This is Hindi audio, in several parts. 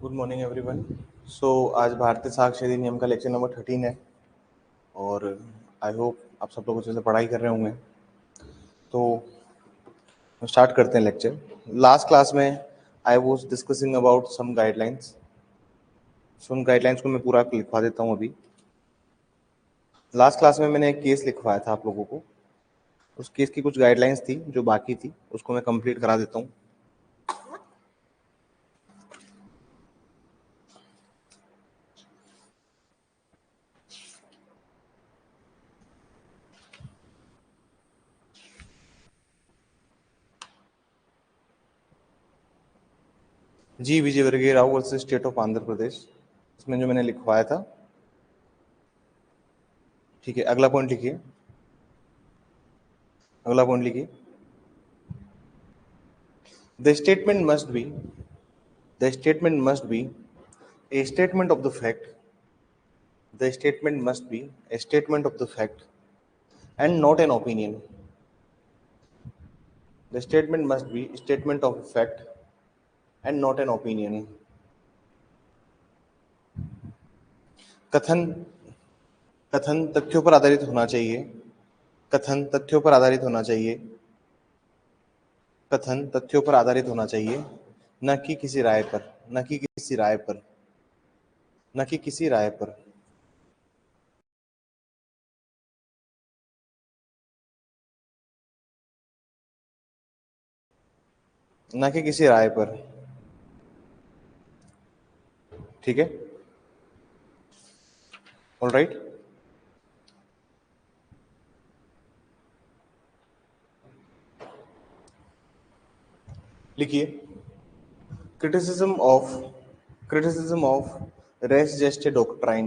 Good morning everyone. सो आज भारतीय साक्ष्य अधिनियम का लेक्चर नंबर 13 है और आई होप आप सब लोग अच्छे से पढ़ाई कर रहे होंगे। तो स्टार्ट करते हैं लेक्चर। लास्ट क्लास में I was discussing about some guidelines. उन गाइडलाइंस को मैं पूरा लिखवा देता हूँ अभी। लास्ट क्लास में मैंने एक केस लिखवाया था आप लोगों को। उस केस की कुछ गाइडलाइंस थी जो बाकी थी, उसको मैं कंप्लीट करा देता हूँ। जी Vijay Vargiya Rao versus state of Andhra Pradesh, इसमें जो मैंने लिखवाया था। ठीक है, अगला पॉइंट लिखिए। अगला पॉइंट लिखिए। The statement must be the statement must be a statement of the fact. The statement must be a statement of the fact and not an opinion. The statement must be a statement of fact and not an opinion. कथन कथन तथ्यों पर आधारित होना चाहिए। कथन तथ्यों पर आधारित होना चाहिए। कथन तथ्यों पर आधारित होना चाहिए, न कि किसी राय पर। न कि किसी राय पर। न कि किसी राय पर। न कि किसी राय पर। ठीक है, ऑल राइट। लिखिए। criticism of res geste doctrine।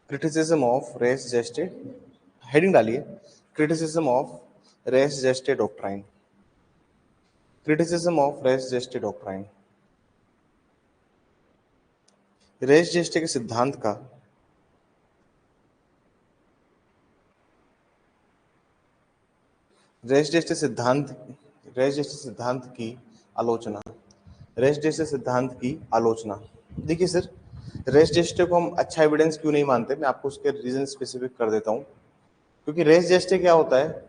criticism of res geste, heading डालिए। criticism of res geste doctrine। criticism of res geste doctrine। Res gestae के सिद्धांत का रेस जेस्टे सिद्धांत रेस जेस्टे सिद्धांत की आलोचना। रेस जेस्टे सिद्धांत की आलोचना। देखिए सर, रेस जेस्टे को हम अच्छा एविडेंस क्यों नहीं मानते, मैं आपको उसके रीजन स्पेसिफिक कर देता हूँ। क्योंकि रेस जेस्टे क्या होता है?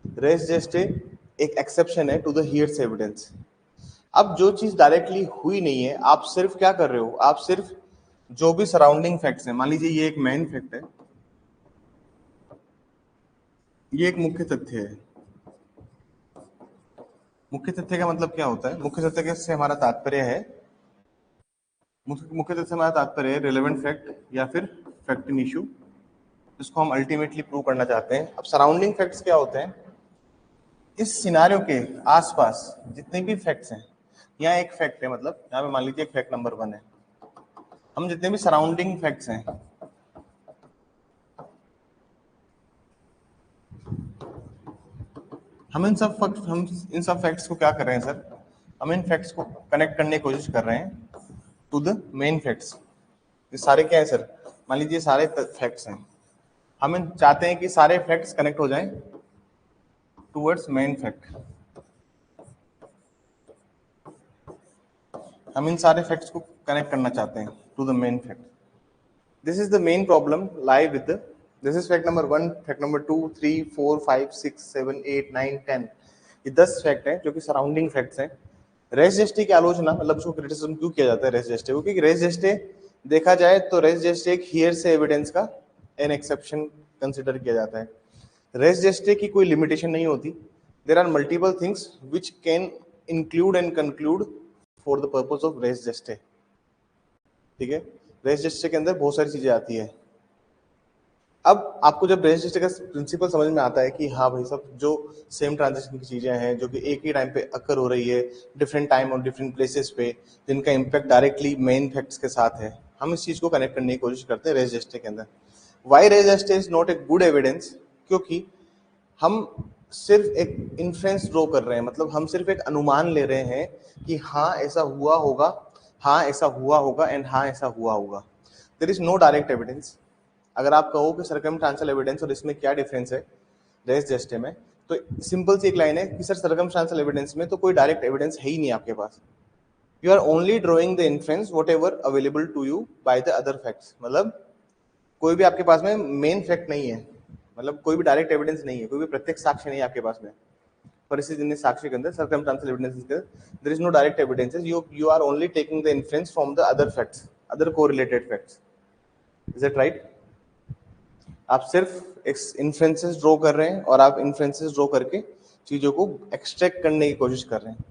रेस जेस्टे एक एक्सेप्शन है टू द हियर्स एविडेंस। अब जो चीज डायरेक्टली हुई नहीं है, आप सिर्फ क्या कर रहे हो? आप सिर्फ जो भी सराउंडिंग फैक्ट्स हैं, मान लीजिए ये एक मेन फैक्ट है, ये एक मुख्य तथ्य है। मुख्य तथ्य का मतलब क्या होता है? मुख्य तथ्य से हमारा तात्पर्य है मुख्य तथ्य से हमारा तात्पर्य है रिलेवेंट फैक्ट या फिर फैक्ट इन इशू, जिसको हम अल्टीमेटली प्रूव करना चाहते हैं। अब सराउंडिंग फैक्ट्स क्या होते हैं? इस सिनारियो के आसपास जितने भी फैक्ट्स हैं, यहाँ एक फैक्ट है, मतलब यहाँ पे मान लीजिए फैक्ट नंबर 1 है। हम जितने भी सराउंडिंग फैक्ट्स हैं, हम इन सब फैक्ट्स को क्या कर रहे हैं सर? हम इन फैक्ट्स को कनेक्ट करने की कोशिश कर रहे हैं टू द मेन फैक्ट्स। ये सारे क्या है सर? मान लीजिए सारे फैक्ट्स हैं, हम इन चाहते हैं कि सारे फैक्ट्स कनेक्ट हो जाएं टूवर्ड्स मेन फैक्ट। हम इन सारे फैक्ट्स को कनेक्ट करना चाहते हैं to the main fact. This is the main problem lie with this is fact number 1, fact number 2, 3, 4, 5, 6, 7, 8, 9, 10। ये 10 फैक्ट हैं जो कि सराउंडिंग फैक्ट्स हैं। रेस जेस्टे की आलोचना, मतलब उसको क्रिटिसिज्म क्यों किया जाता है रेस जेस्टे को? क्योंकि रेस जेस्टे देखा जाए तो रेस जेस्टे एक हियर से एविडेंस का एन एक्सेप्शन कंसिडर किया जाता है। रेस जेस्टे की कोई लिमिटेशन नहीं होती। There are multiple things which can include and conclude for the purpose of res gestae. ठीक है, रेस जेस्टे के अंदर बहुत सारी चीजें आती है। अब आपको जब रेस जेस्टे का प्रिंसिपल समझ में आता है कि हाँ भाई सब जो सेम ट्रांजेक्शन की चीजें हैं जो कि एक ही टाइम पे अकर हो रही है, डिफरेंट टाइम और डिफरेंट प्लेसेस पे, जिनका इम्पैक्ट डायरेक्टली मेन फैक्ट्स के साथ है, हम इस चीज को कनेक्ट करने की कोशिश करते हैं रेस जेस्टे के अंदर। Why res gestae is not a good evidence? क्योंकि हम सिर्फ एक इन्फ्रेंस ड्रॉ कर रहे हैं, मतलब हम सिर्फ एक अनुमान ले रहे हैं कि हाँ ऐसा हुआ होगा, हाँ ऐसा हुआ होगा एंड हाँ ऐसा हुआ होगा। There is no direct evidence. अगर आप कहो कि सर्कमस्टांशियल एविडेंस और इसमें क्या डिफरेंस है रेस जेस्टे में, तो सिंपल सी एक लाइन है कि सर सर्कमस्टांशियल एविडेंस में तो कोई डायरेक्ट एविडेंस है ही नहीं आपके पास। You are only drawing the inference whatever available to you by the other facts. मतलब कोई भी आपके पास में मेन फैक्ट नहीं है, मतलब कोई भी डायरेक्ट एविडेंस नहीं है, कोई भी प्रत्यक्ष साक्ष्य नहीं है आपके पास में परिस्थिति साक्ष्य के अंदर, सर्कमस्टेंशियल एविडेंस के अंदर, there is no direct evidences, you are only taking the inference from the other facts, other correlated facts. Is it right? आप सिर्फ इन्फ्रेंसेस ड्रॉ कर रहे हैं और आप इन्फ्रेंसेस ड्रॉ करके चीजों को एक्सट्रैक्ट करने की कोशिश कर रहे हैं।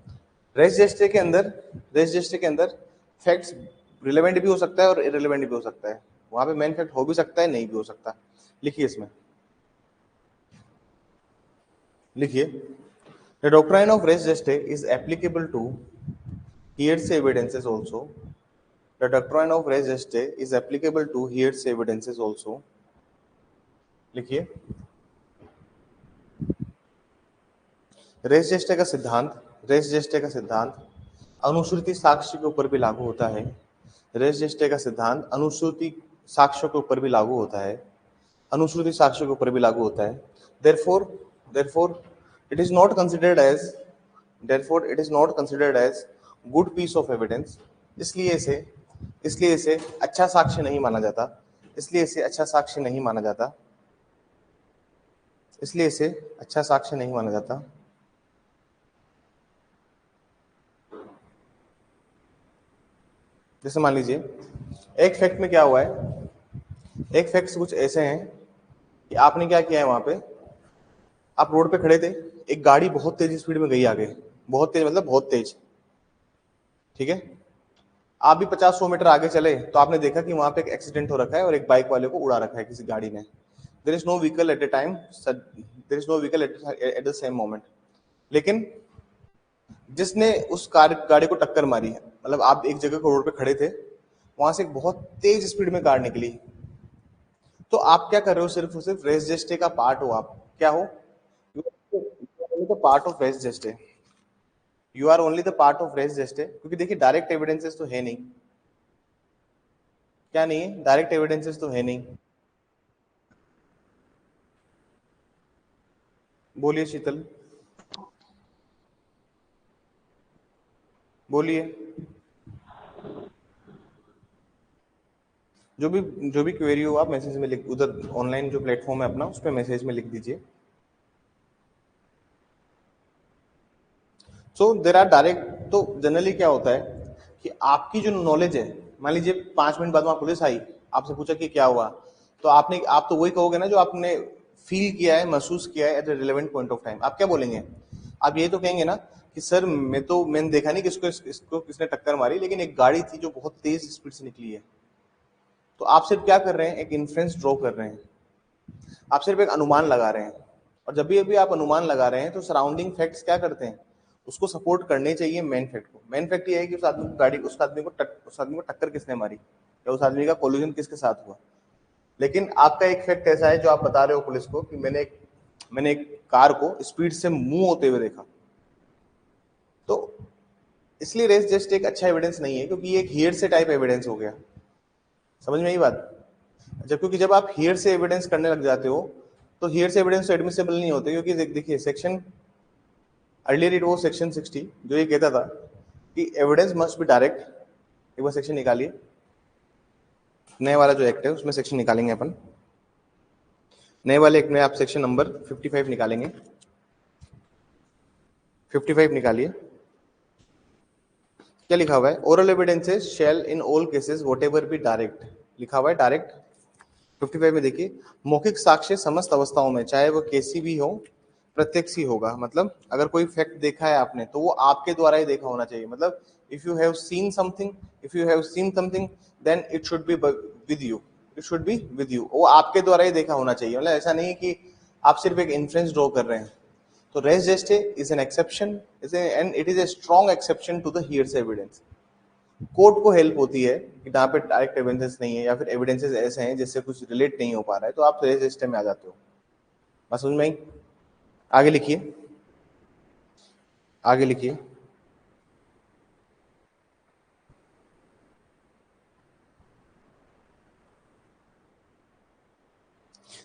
रेस जेस्टे के अंदर फैक्ट्स रिलेवेंट भी हो सकता है और इररिलेवेंट भी हो सकता है, वहां पे मेन फैक्ट हो भी सकता है, नहीं भी हो सकता। लिखिए इसमें, लिखिए, the doctrine of res gestae is applicable to hearsay evidences also. The doctrine of res gestae is applicable to hearsay evidences also. लिखिए, रेस जेस्टे का सिद्धांत अनुश्रुति साक्ष्य के ऊपर भी लागू होता है। रेस जेस्टे का सिद्धांत अनुश्रुति साक्ष्यों के ऊपर भी लागू होता है, अनुश्रुति साक्ष्यों के ऊपर भी लागू होता है। therefore it is not considered as good piece of evidence. इसलिए इसे अच्छा साक्ष्य नहीं माना जाता, इसलिए इसे अच्छा साक्ष्य नहीं माना जाता। जैसे मान लीजिए एक फैक्ट में क्या हुआ है, एक फैक्ट्स कुछ ऐसे हैं कि आपने क्या किया है, वहां पे आप रोड पे खड़े थे, एक गाड़ी बहुत तेज स्पीड में गई आगे, बहुत तेज मतलब बहुत तेज, ठीक है, आप भी 50-100 मीटर आगे चले तो आपने देखा कि वहां पे एक एक्सीडेंट हो रखा है और एक बाइक वाले को उड़ा रखा है किसी गाड़ी ने। There is no vehicle at the same moment. लेकिन जिसने उस गाड़ी को टक्कर मारी है, मतलब आप एक जगह को रोड पे खड़े थे, वहां से एक बहुत तेज स्पीड में कार निकली, तो आप क्या कर रहे हो, सिर्फ रेस जेस्टे का पार्ट हो, आप क्या हो, part of res gestae, you are only the part of res gestae. क्योंकि देखिए डायरेक्ट एविडेंसेस तो है नहीं, क्या नहीं है, डायरेक्ट एविडेंसेस तो है नहीं। बोलिए शीतल, बोलिए। जो भी क्वेरी हो आप मैसेज में लिख, उधर ऑनलाइन जो प्लेटफॉर्म है अपना उस पर मैसेज में लिख दीजिए। सो देर आर डायरेक्ट, तो जनरली क्या होता है कि आपकी जो नॉलेज है, मान लीजिए 5 मिनट बाद वहां पुलिस आई, आपसे पूछा कि क्या हुआ, तो आप तो वही कहोगे ना जो आपने फील किया है, महसूस किया है at the relevant point of time. आप क्या बोलेंगे, आप ये तो कहेंगे ना कि सर मैंने देखा नहीं इसको किसने टक्कर मारी, लेकिन एक गाड़ी थी जो बहुत तेज स्पीड से निकली है। तो आप सिर्फ क्या कर रहे हैं, एक इन्फ्रेंस ड्रॉ कर रहे हैं, आप सिर्फ एक अनुमान लगा रहे हैं। और जब भी आप अनुमान लगा रहे हैं तो सराउंडिंग फैक्ट्स क्या करते हैं, उसको सपोर्ट करने चाहिए मेन फैक्ट को। मेन फैक्ट ये है कि उस आदमी को टक्कर किसने मारी या उस आदमी का कोलिजन किसके साथ हुआ। लेकिन आपका एक फैक्ट ऐसा है जो आप बता रहे हो पुलिस को कि मैंने एक कार को स्पीड से मूव होते हुए देखा, तो इसलिए रेस जस्ट एक अच्छा एविडेंस नहीं है, क्योंकि ये एक हियर से टाइप एविडेंस हो गया। समझ में आई बात? क्योंकि जब आप हियर से एविडेंस करने लग जाते हो तो हियर से एविडेंस तो एडमिसिबल नहीं होते, क्योंकि देखिए सेक्शन अर्लियर इट वो सेक्शन 60 जो ये कहता था कि एविडेंस मस्ट बी डायरेक्ट। एक बार सेक्शन निकालिए, नए वाला जो एक्ट है उसमें सेक्शन निकालेंगे अपन, नए वाले एक्ट में आप सेक्शन नंबर 55 निकालेंगे, 55 निकालिए। क्या लिखा हुआ है, oral evidences shall in all cases whatever be direct, लिखा हुआ है डायरेक्ट। 55 में देखिए, मौखिक साक्ष्य समस्त अवस्थाओं में, चाहे वो कैसी भी हो, प्रत्यक्ष ही होगा। मतलब अगर कोई फैक्ट देखा है आपने तो वो आपके द्वारा ही देखा होना चाहिए। मतलब if you have seen something then it should be with you, वो आपके द्वारा ही देखा होना चाहिए। मतलब ऐसा नहीं कि आप सिर्फ एक इन्फ्रेंस ड्रॉ कर रहे हैं। तो res gestae is an exception, and it is a strong exception to the hearsay evidence. Court को हेल्प होती है कि जहाँ पे डायरेक्ट एविडेंसेस नहीं है या फिर एविडेंसेस ऐसे हैं जिससे कुछ रिलेट नहीं हो पा रहा है, तो आप रेस जेस्टे में आ जाते हो। बस समझ में आई? आगे लिखिए, आगे लिखिए।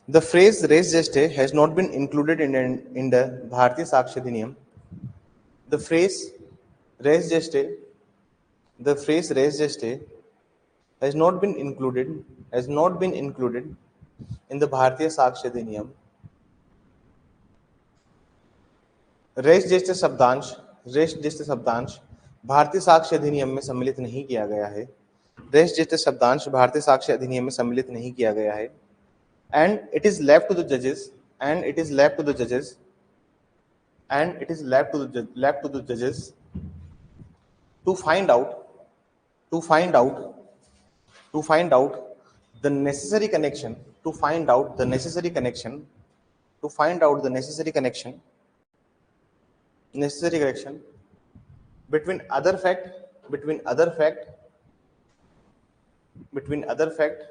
The phrase res gestae has not been included in the Bharatiya Sakshya Adhiniyam. The phrase res gestae The phrase res geste has not been included in the Bharatiya Sakshya Adhiniyam. रेस जैसे शब्दांश भारतीय साक्ष्य अधिनियम में सम्मिलित नहीं किया गया है। रेस जैसे शब्दांश भारतीय साक्ष्य अधिनियम में सम्मिलित नहीं किया गया है। And it is left to the जजेस to find out the necessary connection between other fact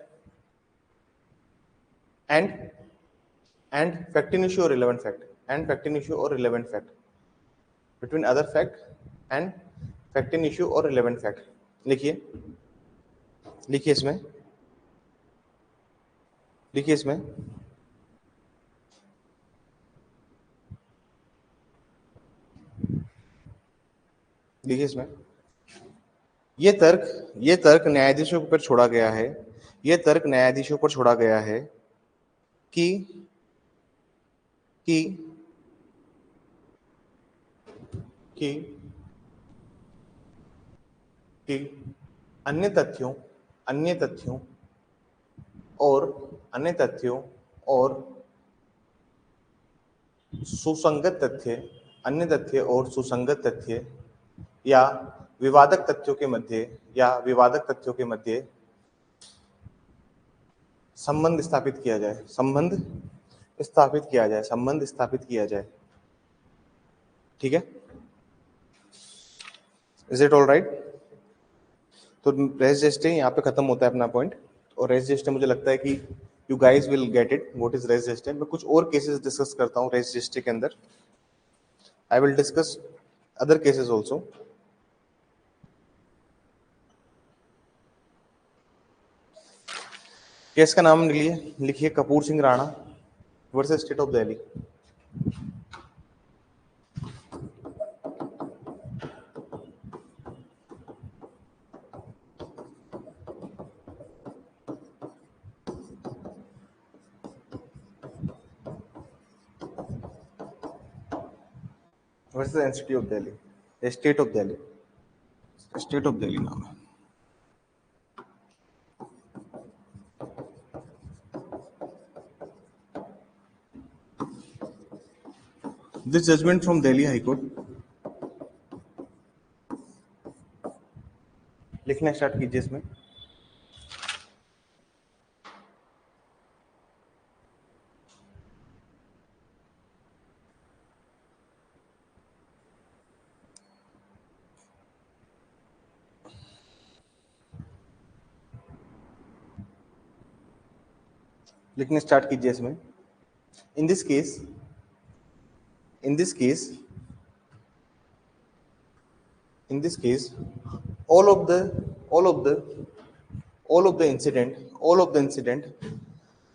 and factin issue or relevant fact between other fact and factin issue or relevant fact. लिखिए इसमें ये तर्क न्यायाधीशों पर छोड़ा गया है कि अन्य तथ्यों और सुसंगत तथ्य या विवादक तथ्यों के मध्य संबंध स्थापित किया जाए। ठीक है, इज इट ऑल राइट? तो रेस जेस्टे यहाँ पे खत्म होता है अपना पॉइंट। और रेस जेस्टे मुझे लगता है कि you guys will get it what is res gestae. मैं कुछ और केसेस डिस्कस करता हूँ रेस जेस्टे के अंदर। I will discuss other cases also. Case का नाम लिखिए Kapoor Singh Rana versus state of Delhi. Versus institute of Delhi, state of Delhi नाम है। This judgment from Delhi High Court, लिखना स्टार्ट कीजिए इसमें। लिखने स्टार्ट कीजिए इसमें। In this case, all of the incident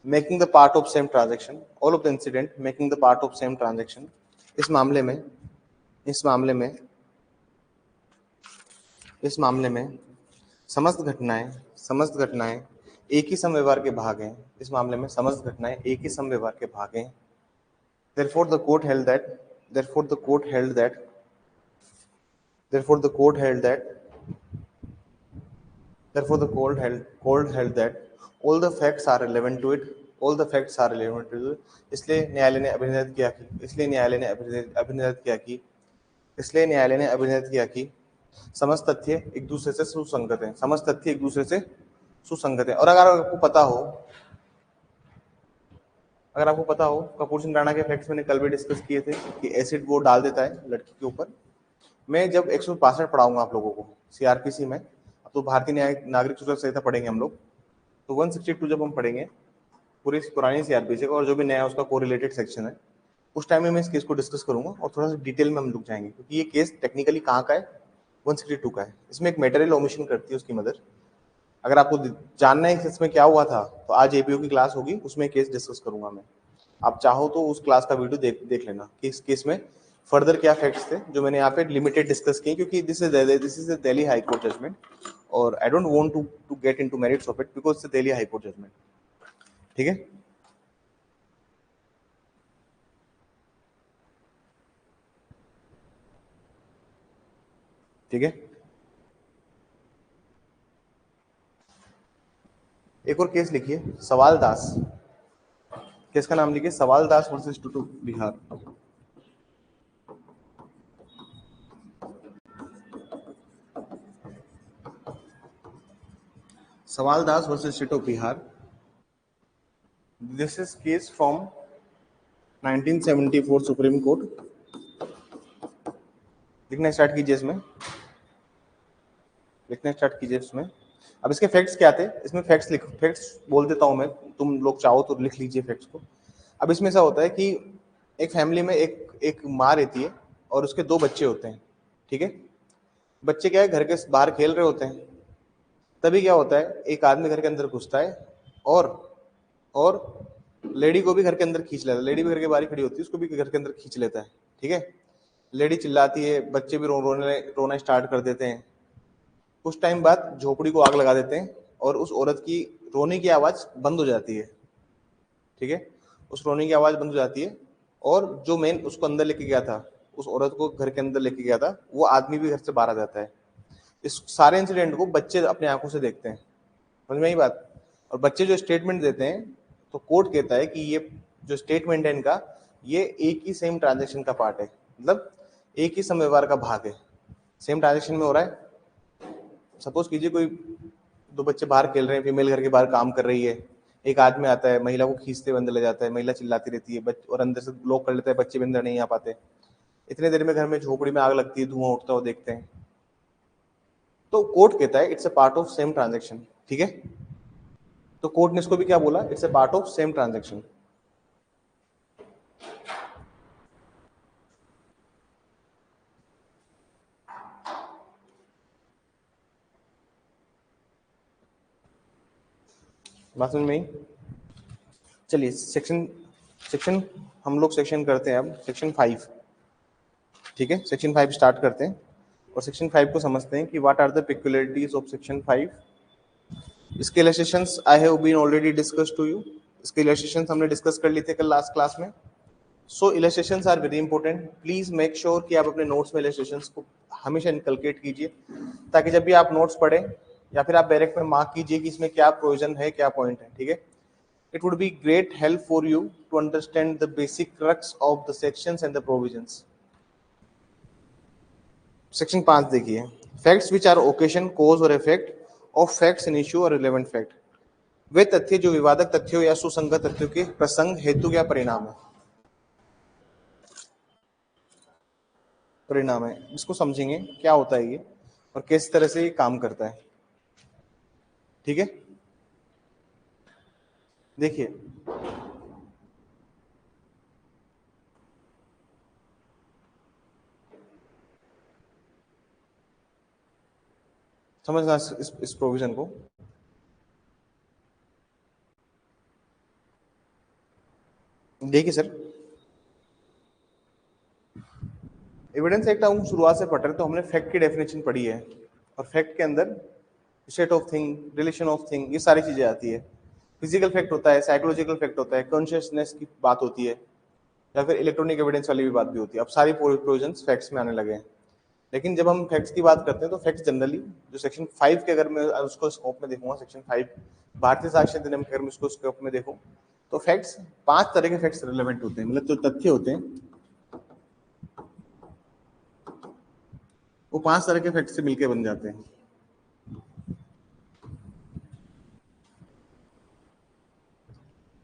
making the part of same transaction, इस मामले में समस्त घटनाएं एक ही समव्यवहार के भाग हैं। इस मामले में समस्त घटनाएं एक ही समव्यवहार के भाग हैं। Therefore, the court held that all the facts are relevant to it। इसलिए न्यायालय ने अभिनिर्णय किया कि समस्त तथ्य एक दूसरे से सुसंगत है। और अगर आपको पता हो कपूर सिंह राणा के फैक्ट्स मैंने कल भी डिस्कस किए थे कि एसिड वो डाल देता है लड़की के ऊपर। मैं जब 165 पढ़ाऊंगा आप लोगों को सीआरपीसी में, तो भारतीय नागरिक सुरक्षा संहिता पढ़ेंगे हम लोग, तो 162 जब हम पढ़ेंगे पूरी पुरानी सीआरपीसी का और जो भी नया उसका कोरिलेटेड सेक्शन है, उस टाइम में मैं इस केस को डिस्कस करूंगा और थोड़ा सा डिटेल में हम लोग जाएंगे, क्योंकि ये केस टेक्निकली कहाँ का है, 162 का है। इसमें एक मटेरियल ओमिशन करती है उसकी मदर। अगर आपको जानना है इसमें क्या हुआ था तो आज एपीओ की क्लास होगी, उसमें केस डिस्कस करूंगा मैं। आप चाहो तो उस क्लास का वीडियो देख लेना कि इस केस में फर्दर क्या फैक्ट्स थे जो मैंने यहाँ पे लिमिटेड डिस्कस किए, क्योंकि this is the Delhi high court judgement, और I don't want to get into merits of it because it's the Delhi high court judgement. ठीक है, ठीक है। एक और केस लिखिए, सवाल दास। केस का नाम लिखिए, सवाल दास वर्सेस टुटू बिहार। सवाल दास वर्सेस टिटो Bihar. This is case from 1974 supreme court. लिखना स्टार्ट कीजिए, इसमें लिखना स्टार्ट कीजिए इसमें। अब इसके फैक्ट्स क्या थे, इसमें फैक्ट्स बोल देता हूं मैं, तुम लोग चाहो तो लिख लीजिए फैक्ट्स को। अब इसमें ऐसा होता है कि एक फैमिली में एक एक माँ रहती है और उसके 2 बच्चे होते हैं। ठीक है, बच्चे क्या है, घर के बाहर खेल रहे होते हैं। तभी क्या होता है, एक आदमी घर के अंदर घुसता है और और लेडी को भी घर के अंदर खींच लेता है। लेडी भी घर के बाहर खड़ी होती है, उसको भी घर के अंदर खींच लेता है। ठीक है, लेडी चिल्लाती है, बच्चे भी रोना स्टार्ट कर देते हैं। कुछ टाइम बाद झोपड़ी को आग लगा देते हैं और उस औरत की रोने की आवाज बंद हो जाती है। ठीक है, उस रोने की आवाज बंद हो जाती है, और जो मेन उसको अंदर लेके गया था, उस औरत को घर के अंदर लेके गया था, वो आदमी भी घर से बाहर आ जाता है। इस सारे इंसिडेंट को बच्चे अपने आंखों से देखते हैं, समझ में आई बात। और बच्चे जो स्टेटमेंट देते हैं, तो कोर्ट कहता है कि ये जो स्टेटमेंट है इनका, ये एक ही सेम ट्रांजेक्शन का पार्ट है, मतलब एक ही समव्यवहार का भाग है, सेम ट्रांजेक्शन में हो रहा है। सपोज कीजिए कोई 2 बच्चे बाहर खेल रहे हैं, फीमेल घर के बाहर काम कर रही है, एक आदमी आता है, महिला को खींचते हुए अंदर ले जाता है, महिला चिल्लाती रहती है, और अंदर से लॉक कर लेता है, बच्चे भी अंदर नहीं आ पाते। इतने देर में घर में झोपड़ी में आग लगती है, धुआं उठता हुआ देखते हैं। तो कोर्ट कहता है it's a part of same transaction. ठीक है, तो कोर्ट ने इसको भी क्या बोला, it's a part of same transaction. बात समझ में आई? चलिए सेक्शन सेक्शन हम लोग सेक्शन करते हैं अब, सेक्शन 5। ठीक है, सेक्शन 5 स्टार्ट करते हैं और सेक्शन 5 को समझते हैं कि what are the peculiarities of section 5। इसके illustrations I have been already discuss to you. इसके इलस्ट्रेशंस हमने डिस्कस कर लिए थे कल लास्ट क्लास में। So illustrations are very important, please make sure कि आप अपने नोट्स में इलस्ट्रेशंस को हमेशा इनकलकेट कीजिए, ताकि जब भी आप नोट्स पढ़ें या फिर आप डायरेक्ट में मार्क कीजिए कि इसमें क्या प्रोविजन है, क्या पॉइंट है। ठीक है, it would be great help for you to understand the basic crux of the sections and the provisions. Section 5 देखिए, facts which are occasion cause और effect of facts in issue और रिलेवेंट फैक्ट। वे तथ्य जो विवादक तथ्यों या सुसंगत तथ्यों के प्रसंग, हेतु या परिणाम है। परिणाम है, इसको समझेंगे क्या होता है ये और किस तरह से ये काम करता है। ठीक है, देखिए समझना इस प्रोविजन को। देखिए सर, एविडेंस एक्ट हम शुरुआत से पढ़ रहे, तो हमने फैक्ट की डेफिनेशन पढ़ी है, और फैक्ट के अंदर state of thing, relation of thing, ये सारी चीजें आती है। फिजिकल फैक्ट होता है, साइकोलॉजिकल फैक्ट होता है, कॉन्शियसनेस की बात होती है, या फिर इलेक्ट्रॉनिक एविडेंस वाली भी बात भी होती है। अब सारी प्रोविजंस फैक्ट्स में आने लगे हैं। लेकिन जब हम फैक्ट्स की बात करते हैं, तो फैक्ट्स जनरली जो सेक्शन 5 के, अगर मैं उसको स्कोप में देखूंगा, सेक्शन 5 भारतीय साक्ष्य अधिनियम के अगर मैं उसको स्कोप में देखूं, तो फैक्ट्स 5 तरह के फैक्ट्स रिलेवेंट होते हैं, मतलब जो तथ्य होते हैं वो 5 तरह के फैक्ट से मिलकर बन जाते हैं।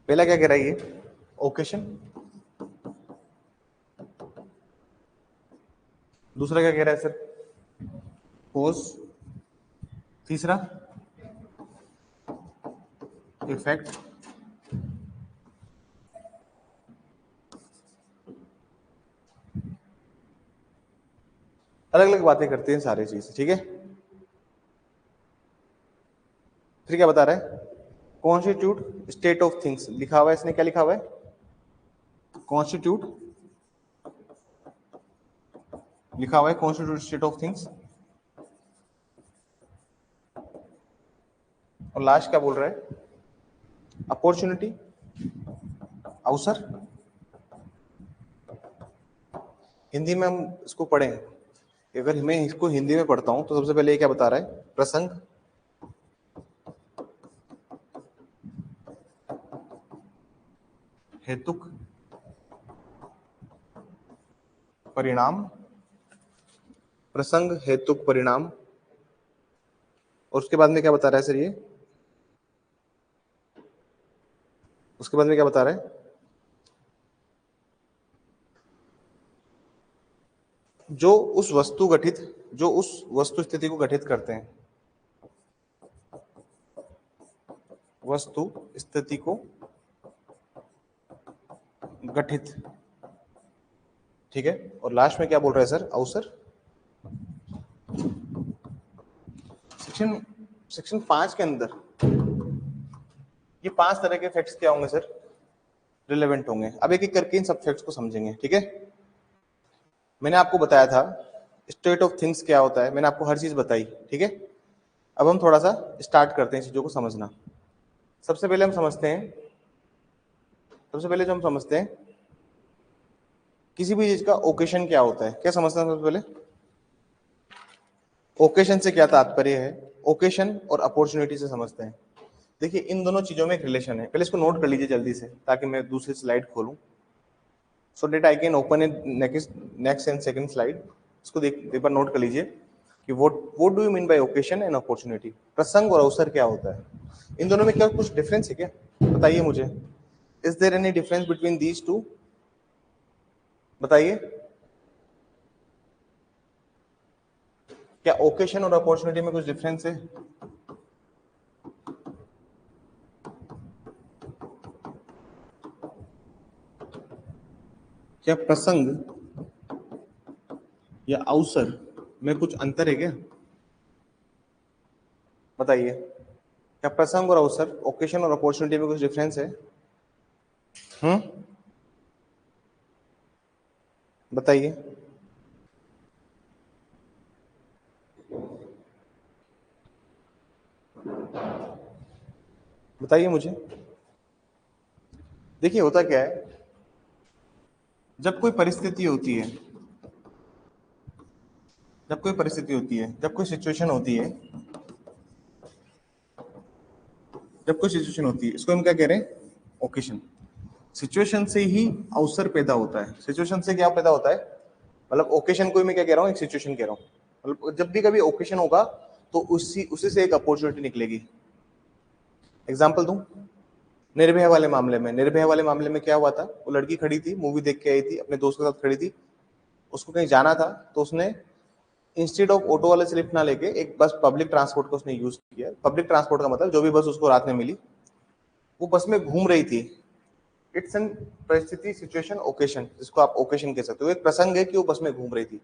पहला क्या कह रहा है ये, ओकेशन। दूसरा क्या कह रहा है सर, कोज। तीसरा इफेक्ट। अलग अलग बातें करते हैं सारी चीज। ठीक है, फिर क्या बता रहा है, कॉन्स्टिट्यूट स्टेट ऑफ थिंग्स लिखा हुआ है, इसने क्या लिखा हुआ है, कॉन्स्टिट्यूट लिखा हुआ है कॉन्स्टिट्यूटिव स्टेट ऑफ थिंग्स। और लास्ट क्या बोल रहा है? अपॉर्चुनिटी, अवसर। हिंदी में हम इसको पढ़ें, अगर मैं इसको हिंदी में पढ़ता हूं तो सबसे पहले ये क्या बता रहा है? प्रसंग, हेतुक, परिणाम, प्रसंग हेतुक परिणाम। और उसके बाद में क्या बता रहा है सर ये? उसके बाद में क्या बता रहा है? जो उस वस्तु स्थिति को गठित करते हैं, वस्तु स्थिति को गठित, ठीक है। और लास्ट में क्या बोल रहा है सर? अवसर। सेक्शन 5 के अंदर ये 5 तरह के फैक्ट्स क्या होंगे सर? रिलेवेंट होंगे। अब एक एक करके इन सब फैक्ट्स को समझेंगे, ठीक है। मैंने आपको बताया था स्टेट ऑफ थिंग्स क्या होता है, मैंने आपको हर चीज बताई, ठीक है। अब हम थोड़ा सा स्टार्ट करते हैं चीजों को समझना। सबसे पहले जो हम समझते हैं किसी भी चीज का ओकेशन क्या होता है। क्या समझते हैं सबसे पहले? ओकेशन से क्या तात्पर्य है? ओकेशन और अपॉर्चुनिटी से समझते हैं। देखिए इन दोनों चीजों में एक रिलेशन है। पहले इसको नोट कर लीजिए जल्दी से, ताकि मैं दूसरी स्लाइड खोलूं, so that I can open it next and second slide. इसको एक बार नोट कर लीजिए कि what do you mean by occasion and opportunity. प्रसंग और अवसर क्या होता है? इन दोनों में क्या कुछ डिफरेंस है क्या? बताइए मुझे, is there any difference between these two? बताइए, क्या ओकेशन और अपॉर्चुनिटी में कुछ डिफरेंस है? क्या प्रसंग या अवसर में कुछ अंतर है क्या? बताइए, क्या प्रसंग और अवसर, ओकेशन और अपॉर्चुनिटी में कुछ डिफरेंस है? बताइए। बताइए मुझे। देखिए होता क्या है, जब कोई परिस्थिति होती है, जब कोई सिचुएशन होती है, इसको हम क्या कह रहे हैं? ओकेशन। सिचुएशन से ही अवसर पैदा होता है। सिचुएशन से क्या पैदा होता है? मतलब ओकेशन को मैं क्या कह रहा हूँ? एक सिचुएशन कह रहा हूँ। मतलब जब भी कभी ओकेशन होगा तो उसी से एक अपॉर्चुनिटी निकलेगी। एग्जाम्पल दूं, निर्भया वाले मामले में क्या हुआ था? वो लड़की खड़ी थी, मूवी देख के आई थी, अपने दोस्त के साथ खड़ी थी, उसको कहीं जाना था, तो उसने इंस्टेड ऑफ ऑटो वाले से लिफ्ट ना लेके एक बस पब्लिक ट्रांसपोर्ट का उसने यूज किया। पब्लिक ट्रांसपोर्ट का मतलब जो भी बस उसको रात में मिली, वो बस में घूम रही थी। इट्स एन परिस्थिति, सिचुएशन, ओकेशन, जिसको आप ओकेशन कह सकते हो। एक प्रसंग है कि वो बस में घूम रही थी।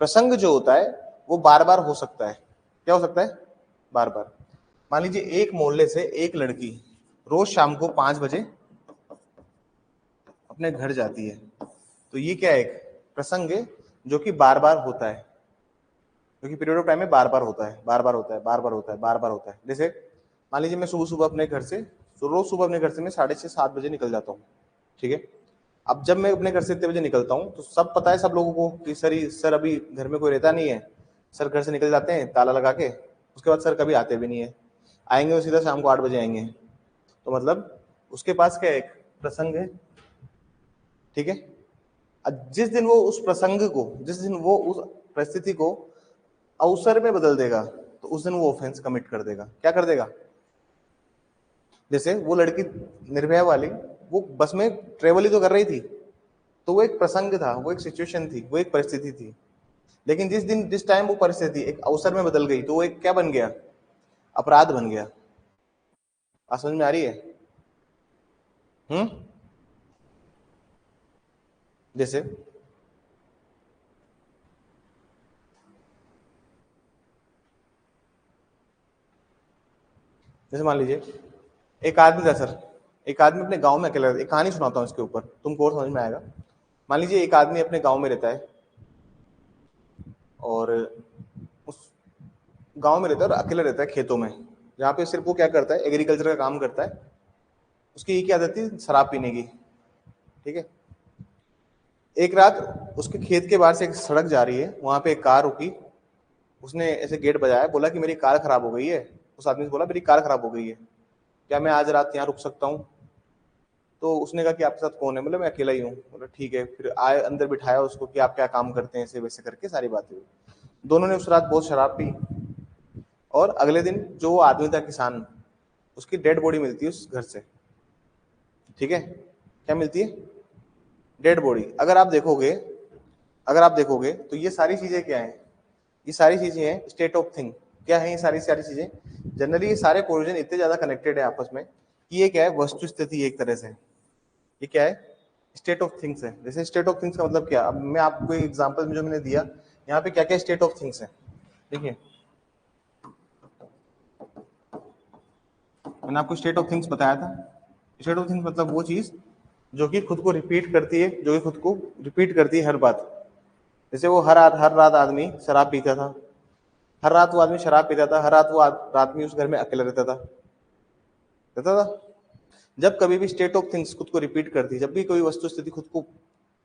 प्रसंग जो होता है वो बार बार हो सकता है। क्या हो सकता है? बार बार। मान लीजिए एक मोहल्ले से एक लड़की रोज शाम को 5 बजे अपने घर जाती है, तो ये क्या है? एक प्रसंग है जो कि बार बार होता है, जो कि पीरियड ऑफ टाइम में बार बार होता है, बार बार होता है, बार बार होता है, बार बार होता है। जैसे मान लीजिए मैं सुबह सुबह अपने घर से, तो रोज सुबह अपने घर से मैं 6:30-7 बजे निकल जाता हूँ, ठीक है। अब जब मैं अपने घर से इतने बजे निकलता हूँ तो सब पता है सब लोगों को कि सर अभी घर में कोई रहता नहीं है, सर घर से निकल जाते हैं ताला लगा के, उसके बाद सर कभी आते भी नहीं है, आएंगे वो सीधा शाम को 8 बजे आएंगे। तो मतलब उसके पास क्या एक प्रसंग है, ठीक है। जिस दिन वो उस प्रसंग को, जिस दिन वो उस परिस्थिति को अवसर में बदल देगा, तो उस दिन वो ऑफेंस कमिट कर देगा। क्या कर देगा? जैसे वो लड़की निर्भया वाली, वो बस में ट्रेवल ही तो कर रही थी, तो वो एक प्रसंग था, वो एक सिचुएशन थी, वो एक परिस्थिति थी। लेकिन जिस टाइम वो परिस्थिति एक अवसर में बदल गई, तो वो एक क्या बन गया? अपराध बन गया। बात समझ में आ रही है? हम्म। जैसे जैसे मान लीजिए एक आदमी था सर, एक आदमी अपने गांव में अकेला, एक कहानी सुनाता हूँ इसके ऊपर, तुमको और समझ में आएगा। मान लीजिए एक आदमी अपने गांव में रहता है, और उस गांव में रहता है और अकेला रहता है खेतों में, जहाँ पे सिर्फ वो क्या करता है, एग्रीकल्चर का काम करता है। उसकी एक आदत थी शराब पीने की, ठीक है। एक रात उसके खेत के बाहर से एक सड़क जा रही है, वहां पे एक कार रुकी। उसने ऐसे गेट बजाया, बोला कि मेरी कार खराब हो गई है। उस आदमी से बोला मेरी कार खराब हो गई है, क्या मैं आज रात यहाँ रुक सकता हूँ? तो उसने कहा कि आपके साथ कौन है? बोले मैं अकेला ही हूँ। बोला ठीक है। फिर आए, अंदर बिठाया उसको कि आप क्या काम करते हैं, ऐसे वैसे करके सारी बातें हुई। दोनों ने उस रात बहुत शराब पी, और अगले दिन जो वो आदमी था किसान, उसकी डेड बॉडी मिलती है उस घर से, ठीक है। क्या मिलती है? Dead body. अगर आप देखोगे तो ये सारी चीजें क्या है? ये सारी चीजें हैं स्टेट ऑफ थिंग। क्या है ये सारी सारी चीजें? जनरली ये सारे कोरिजन इतने ज्यादा कनेक्टेड है आपस में कि ये क्या है, वस्तु स्थिति एक तरह से। ये क्या है? स्टेट ऑफ थिंग्स है। जैसे स्टेट ऑफ थिंग्स का मतलब क्या? अब मैं आपको एक एग्जांपल जो मैंने दिया, यहाँ पे क्या क्या स्टेट ऑफ थिंग्स है, देखिए। मैंने आपको स्टेट ऑफ थिंग्स बताया था। स्टेट ऑफ थिंग्स मतलब वो चीज जो कि खुद को रिपीट करती है, जो कि खुद को रिपीट करती है हर बात। जैसे वो हर रात आदमी शराब पीता था, हर रात वो आदमी शराब पीता था, हर रात वो रात में उस घर में अकेला रहता था। जब कभी भी स्टेट ऑफ थिंग्स खुद को रिपीट करती है, जब भी कोई वस्तु स्थिति खुद को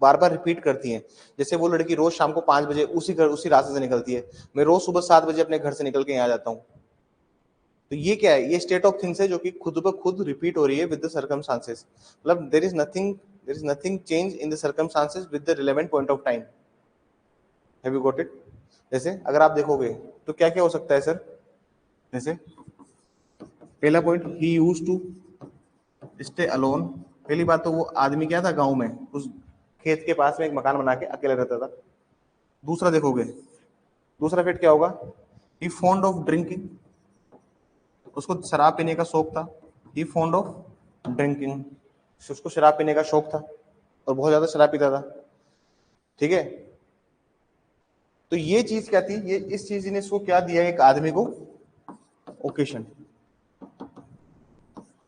बार बार रिपीट करती है, जैसे वो लड़की रोज शाम को 5 बजे उसी रास्ते से निकलती है, मैं रोज सुबह 7 बजे अपने घर से निकल के यहाँ जाता हूँ, तो ये क्या है? ये स्टेट ऑफ थिंग्स है जो कि खुद ब खुद रिपीट हो रही है विद द सर्कमस्टांसेस। मतलब there is nothing change in the circumstances with the relevant point of time. Have you got it? जैसे अगर आप देखोगे तो क्या क्या हो सकता है सर? जैसे पहला point, he used to stay alone. पहली बात तो वो आदमी क्या था, गांव में उस खेत के पास में एक मकान बना के अकेला रहता था। दूसरा देखोगे, दूसरा फिर क्या होगा? ही फॉन्ड ऑफ ड्रिंकिंग। उसको शराब पीने का शौक था। ही फॉन्ड ऑफ ड्रिंकिंग। उसको शराब पीने का शौक था और बहुत ज्यादा शराब पीता था, ठीक है। तो ये चीज क्या थी? ये इस चीज ने इसको क्या दिया, एक आदमी को ओकेशन।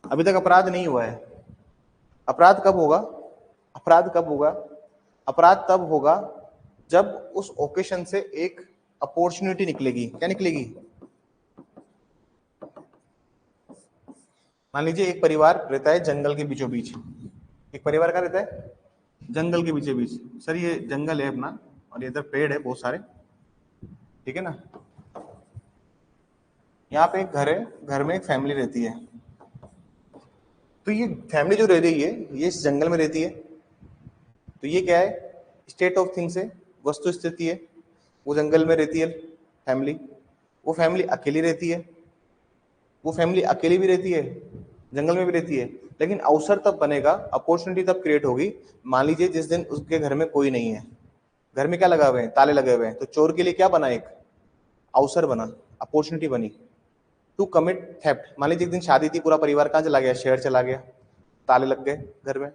अभी तक अपराध नहीं हुआ है। अपराध कब होगा? अपराध कब होगा? अपराध तब होगा जब उस ओकेशन से एक अपॉर्चुनिटी निकलेगी। क्या निकलेगी? मान लीजिए एक परिवार रहता है जंगल के बीचों बीच। एक परिवार का रहता है जंगल के बीचों बीच। सर ये जंगल है अपना, और ये इधर पेड़ है बहुत सारे, ठीक है ना। यहाँ पे एक घर है, घर में एक फैमिली रहती है। तो ये फैमिली जो रह रही है, ये इस जंगल में रहती है। तो ये क्या है? स्टेट ऑफ थिंग्स है, वस्तु स्थिति है। वो जंगल में रहती है फैमिली, वो फैमिली अकेली रहती है। वो फैमिली अकेली भी रहती है, जंगल में भी रहती है, लेकिन अवसर तब बनेगा, अपॉर्चुनिटी तब क्रिएट होगी। मान लीजिए जिस दिन उसके घर में कोई नहीं है, घर में क्या लगा हुए हैं? ताले लगे हुए हैं। तो चोर के लिए क्या बना? एक अवसर बना, अपॉर्चुनिटी बनी टू कमिट थेफ्ट। मान लीजिए एक दिन शादी थी, पूरा परिवार कहाँ चला गया? शहर चला गया, ताले लग गए घर में।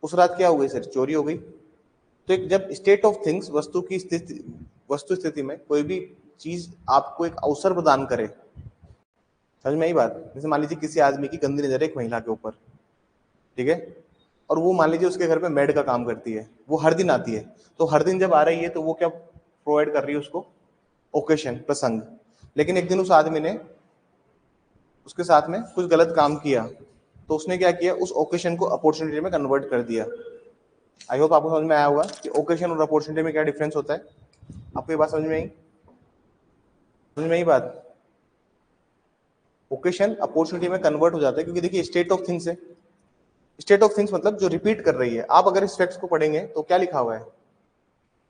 उस रात क्या हो गई सर? चोरी हो गई। तो एक जब स्टेट ऑफ थिंग्स, वस्तु स्थिति में कोई भी चीज आपको एक अवसर प्रदान करे, समझ में आई बात? जैसे मान लीजिए किसी आदमी की गंदी नजर है एक महिला के ऊपर, ठीक है, और वो मान लीजिए उसके घर पे मेड का काम करती है, वो हर दिन आती है। तो हर दिन जब आ रही है तो वो क्या प्रोवाइड कर रही है उसको? ओकेशन, प्रसंग। लेकिन एक दिन उस आदमी ने उसके साथ में कुछ गलत काम किया, तो उसने क्या किया? उस ओकेशन को अपॉर्चुनिटी में कन्वर्ट कर दिया। आई होप आपको समझ में आया होगा कि ओकेशन और अपॉर्चुनिटी में क्या डिफरेंस होता है। आपको ये बात समझ में आई? समझ में आई बात? ओकेशन अपॉर्चुनिटी में कन्वर्ट हो जाता है, क्योंकि देखिए स्टेट ऑफ थिंग्स है। स्टेट ऑफ थिंग्स मतलब जो रिपीट कर रही है। आप अगर इस फैक्ट्स को पढ़ेंगे तो क्या लिखा हुआ है,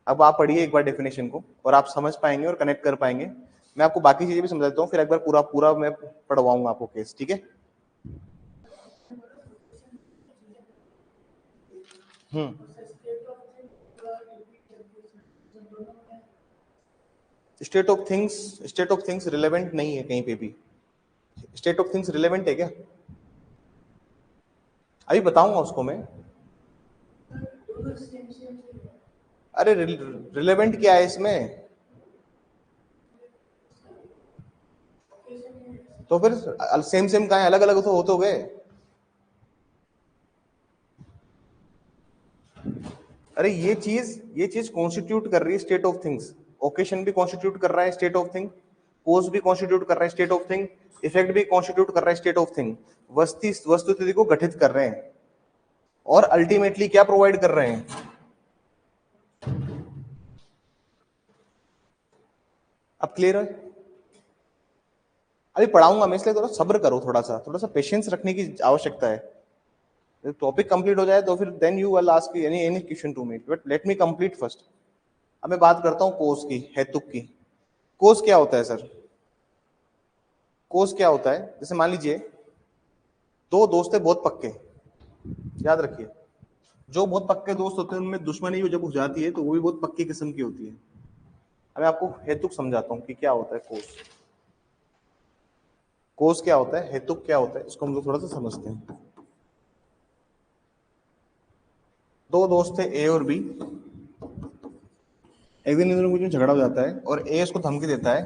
अब आप पढ़िए एक बार डेफिनेशन को, और आप समझ पाएंगे और कनेक्ट कर पाएंगे। मैं आपको बाकी चीजें भी समझा देता हूँ, फिर एक बार पूरा पूरा मैं पढ़वाऊंगा आपको केस, ठीक है। स्टेट ऑफ थिंग्स रिलेवेंट नहीं है कहीं पे भी। स्टेट ऑफ थिंग्स रिलेवेंट है क्या? अभी बताऊंगा उसको मैं। अरे रिलेवेंट क्या है इसमें? तो फिर सेम सेम कहा है, अलग अलग तो होते हो गए। अरे ये चीज कॉन्स्टिट्यूट कर रही है स्टेट ऑफ थिंग्स, ओकेशन भी कॉन्स्टिट्यूट कर रहा है स्टेट ऑफ थिंग, कोज भी कॉन्स्टिट्यूट कर रहा है स्टेट ऑफ थिंग, इफेक्ट भी कॉन्स्टिट्यूट कर रहा है स्टेट ऑफ थिंग, वस्तुस्थिति को गठित कर रहे हैं और अल्टीमेटली क्या प्रोवाइड कर रहे हैं। अब क्लियर है? अभी पढ़ाऊंगा मैं, इसलिए थोड़ा सब्र करो, थोड़ा सा पेशेंस रखने की आवश्यकता है। टॉपिक कंप्लीट हो जाए तो फिर then you will ask any question to me, but let me complete first. अब मैं बात करता हूँ कोस की, हेतुक की। कोस क्या होता है सर? कोस क्या होता है? जैसे मान लीजिए दो दोस्त है बहुत पक्के, याद रखिए, जो बहुत पक्के दोस्त होते हैं उनमें दुश्मनी जब हो जाती है तो वो भी बहुत पक्की किस्म की होती है। अब मैं आपको हेतुक समझाता हूँ कि क्या होता है कोस। कोस क्या होता है, हेतुक क्या होता है, इसको हम लोग थोड़ा सा समझते हैं। दो दोस्त थे ए और बी, एक दिन इन दोनों के बीच में झगड़ा हो जाता है और ए उसको धमकी देता है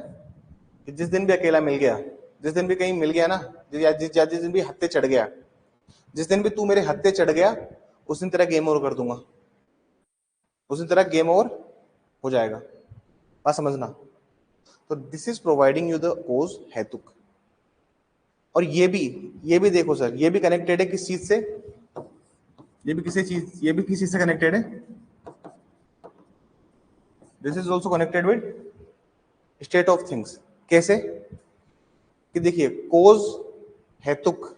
कि जिस दिन भी अकेला मिल गया, जिस दिन भी कहीं मिल गया ना, जिस दिन भी हत्थे चढ़ गया, जिस दिन भी तू मेरे हत्थे चढ़ गया, उस दिन तेरा गेम ओवर कर दूंगा, उस दिन तेरा गेम ओवर हो जाएगा। बात समझना। तो this is providing you the cause, हेतुक। और ये भी देखो सर, ये भी कनेक्टेड है किस चीज से? ये भी किस चीज से कनेक्टेड है? This is also connected with state of things. कैसे? कि देखिए कोज, हेतुक,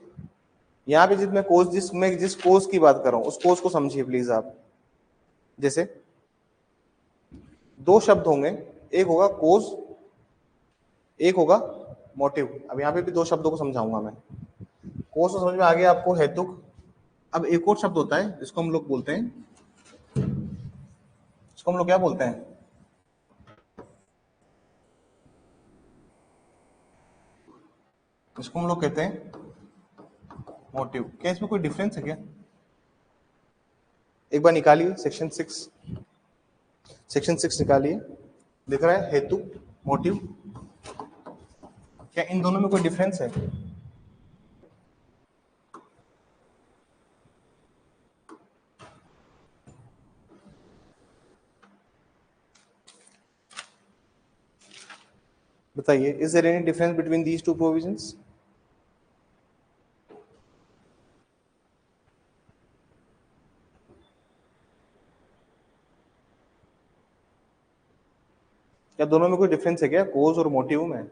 यहां पे जिस कोज की बात कर रहा हूं उस कोज को समझिए प्लीज आप। जैसे दो शब्द होंगे, एक होगा कोज, एक होगा मोटिव। अब यहाँ पे भी दो शब्दों को समझाऊंगा मैं। कोज तो समझ में आ गया आपको, हेतुक। अब एक और शब्द होता है जिसको हम लोग बोलते हैं, इसको हम लोग क्या बोलते हैं? इसको हम लोग कहते हैं मोटिव। क्या इसमें कोई डिफरेंस है क्या? एक बार निकालिए सेक्शन 6 निकालिए, दिख रहा है हेतु, मोटिव। क्या इन दोनों में कोई डिफरेंस है? बताइए, is there any difference between these two provisions? क्या दोनों में कोई डिफरेंस है क्या, कोज और मोटिव में?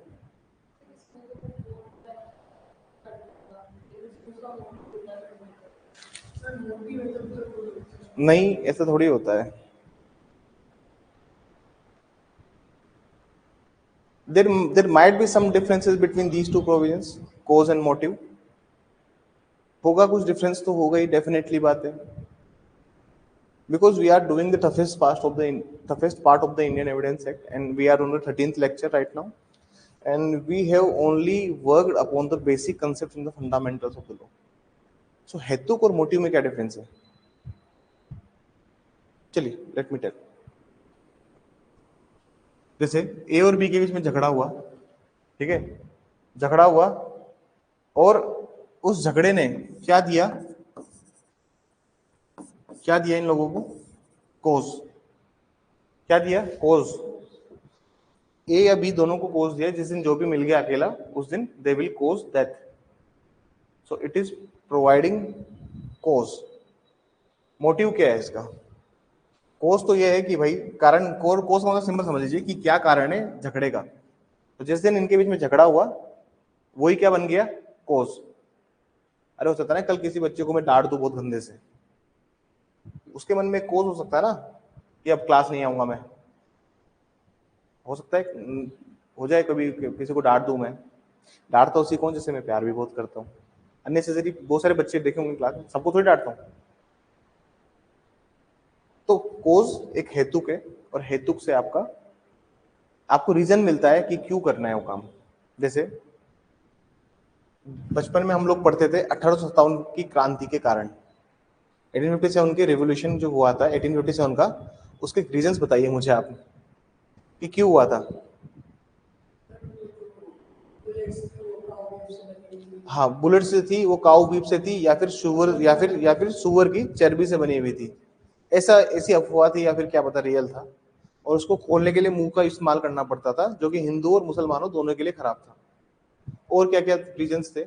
नहीं, ऐसा थोड़ी होता है। there might be some differences between these two provisions, cause and motive। होगा कुछ डिफरेंस तो होगा ही, डेफिनेटली बात है। because we are doing the toughest part of the Indian Evidence Act, and we are on the 13th lecture right now, and we have only worked upon the basic concepts and the fundamentals of the law। so हेतुक और मोटिव में क्या डिफरेंस है? चलिए लेट मी टेल। जैसे ए और बी के बीच में झगड़ा हुआ, ठीक है, झगड़ा हुआ और उस झगड़े ने क्या दिया इन लोगों को? कोज। क्या दिया? कोज। ए या बी दोनों को कोज दिया, जिस दिन जो भी मिल गया अकेला उस दिन they will cause death. So it is providing cause. Motive क्या है इसका? कोज तो ये है कि भाई कारण, कोज का मतलब सिंपल समझ लीजिए कि क्या कारण है झगड़े का। तो जिस दिन इनके बीच में झगड़ा हुआ वही क्या बन गया? कोज। अरे हो सकता है ना कल किसी बच्चे को मैं डांट दूं बहुत गंदे से, उसके मन में कोज हो सकता है ना कि अब क्लास नहीं आऊंगा मैं। हो सकता है हो जाए कभी, किसी को डांट दूं मैं। डांटता उसी को जिससे मैं प्यार भी बहुत करता हूँ। अननेसेसरी बहुत सारे बच्चे देखे होंगे क्लास में, सबको थोड़ी डांटता हूँ। तो कोज एक हेतुक है और हेतुक से आपको रीजन मिलता है कि क्यों करना है वो काम। जैसे बचपन में हम लोग पढ़ते थे 1857 की क्रांति के कारण, 1857 के रेवोल्यूशन जो हुआ था 1857 का, उसके रीजंस बताइए मुझे आप कि क्यों हुआ था। हाँ, बुलेट से थी, वो काऊ बीफ से थी, या फिर सुअर की चर्बी से बनी हुई थी। ऐसा ऐसी अफवाह थी या फिर क्या पता रियल था, और उसको खोलने के लिए मुंह का इस्तेमाल करना पड़ता था, जो कि हिंदू और मुसलमानों दोनों के लिए खराब था। और क्या क्या रीजंस थे?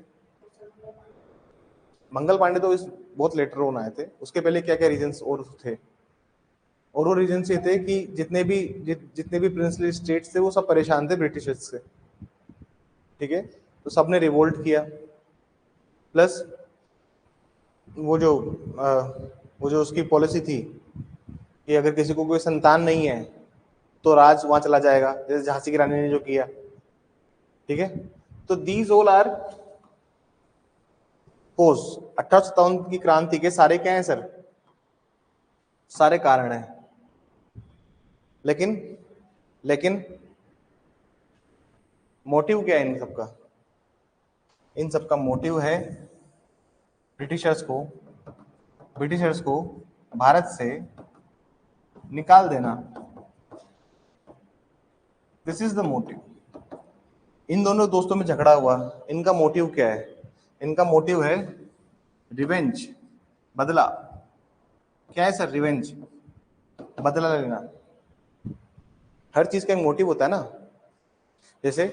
मंगल पांडे तो इस बहुत लेटर ऑन आए थे, उसके पहले क्या क्या रीजंस और थे? और वो रीजंस ये थे कि जितने भी प्रिंसली स्टेट्स थे वो सब परेशान थे ब्रिटिशर्स से, ठीक है, तो सबने रिवोल्ट किया। प्लस वो जो वो जो उसकी पॉलिसी थी कि अगर किसी को कोई संतान नहीं है तो राज वहां चला जाएगा, जैसे झांसी की रानी ने जो किया, ठीक है। तो दीज ऑल आर कोज। 1857 की क्रांति के सारे क्या है सर? सारे कारण हैं। लेकिन लेकिन मोटिव क्या है इन सबका? इन सबका मोटिव है ब्रिटिशर्स को भारत से निकाल देना। This is the motive. इन दोनों दोस्तों में झगड़ा हुआ, इनका मोटिव क्या है? इनका मोटिव है रिवेंज, बदला। क्या है सर? रिवेंज, बदला लेना। हर चीज का एक मोटिव होता है ना। जैसे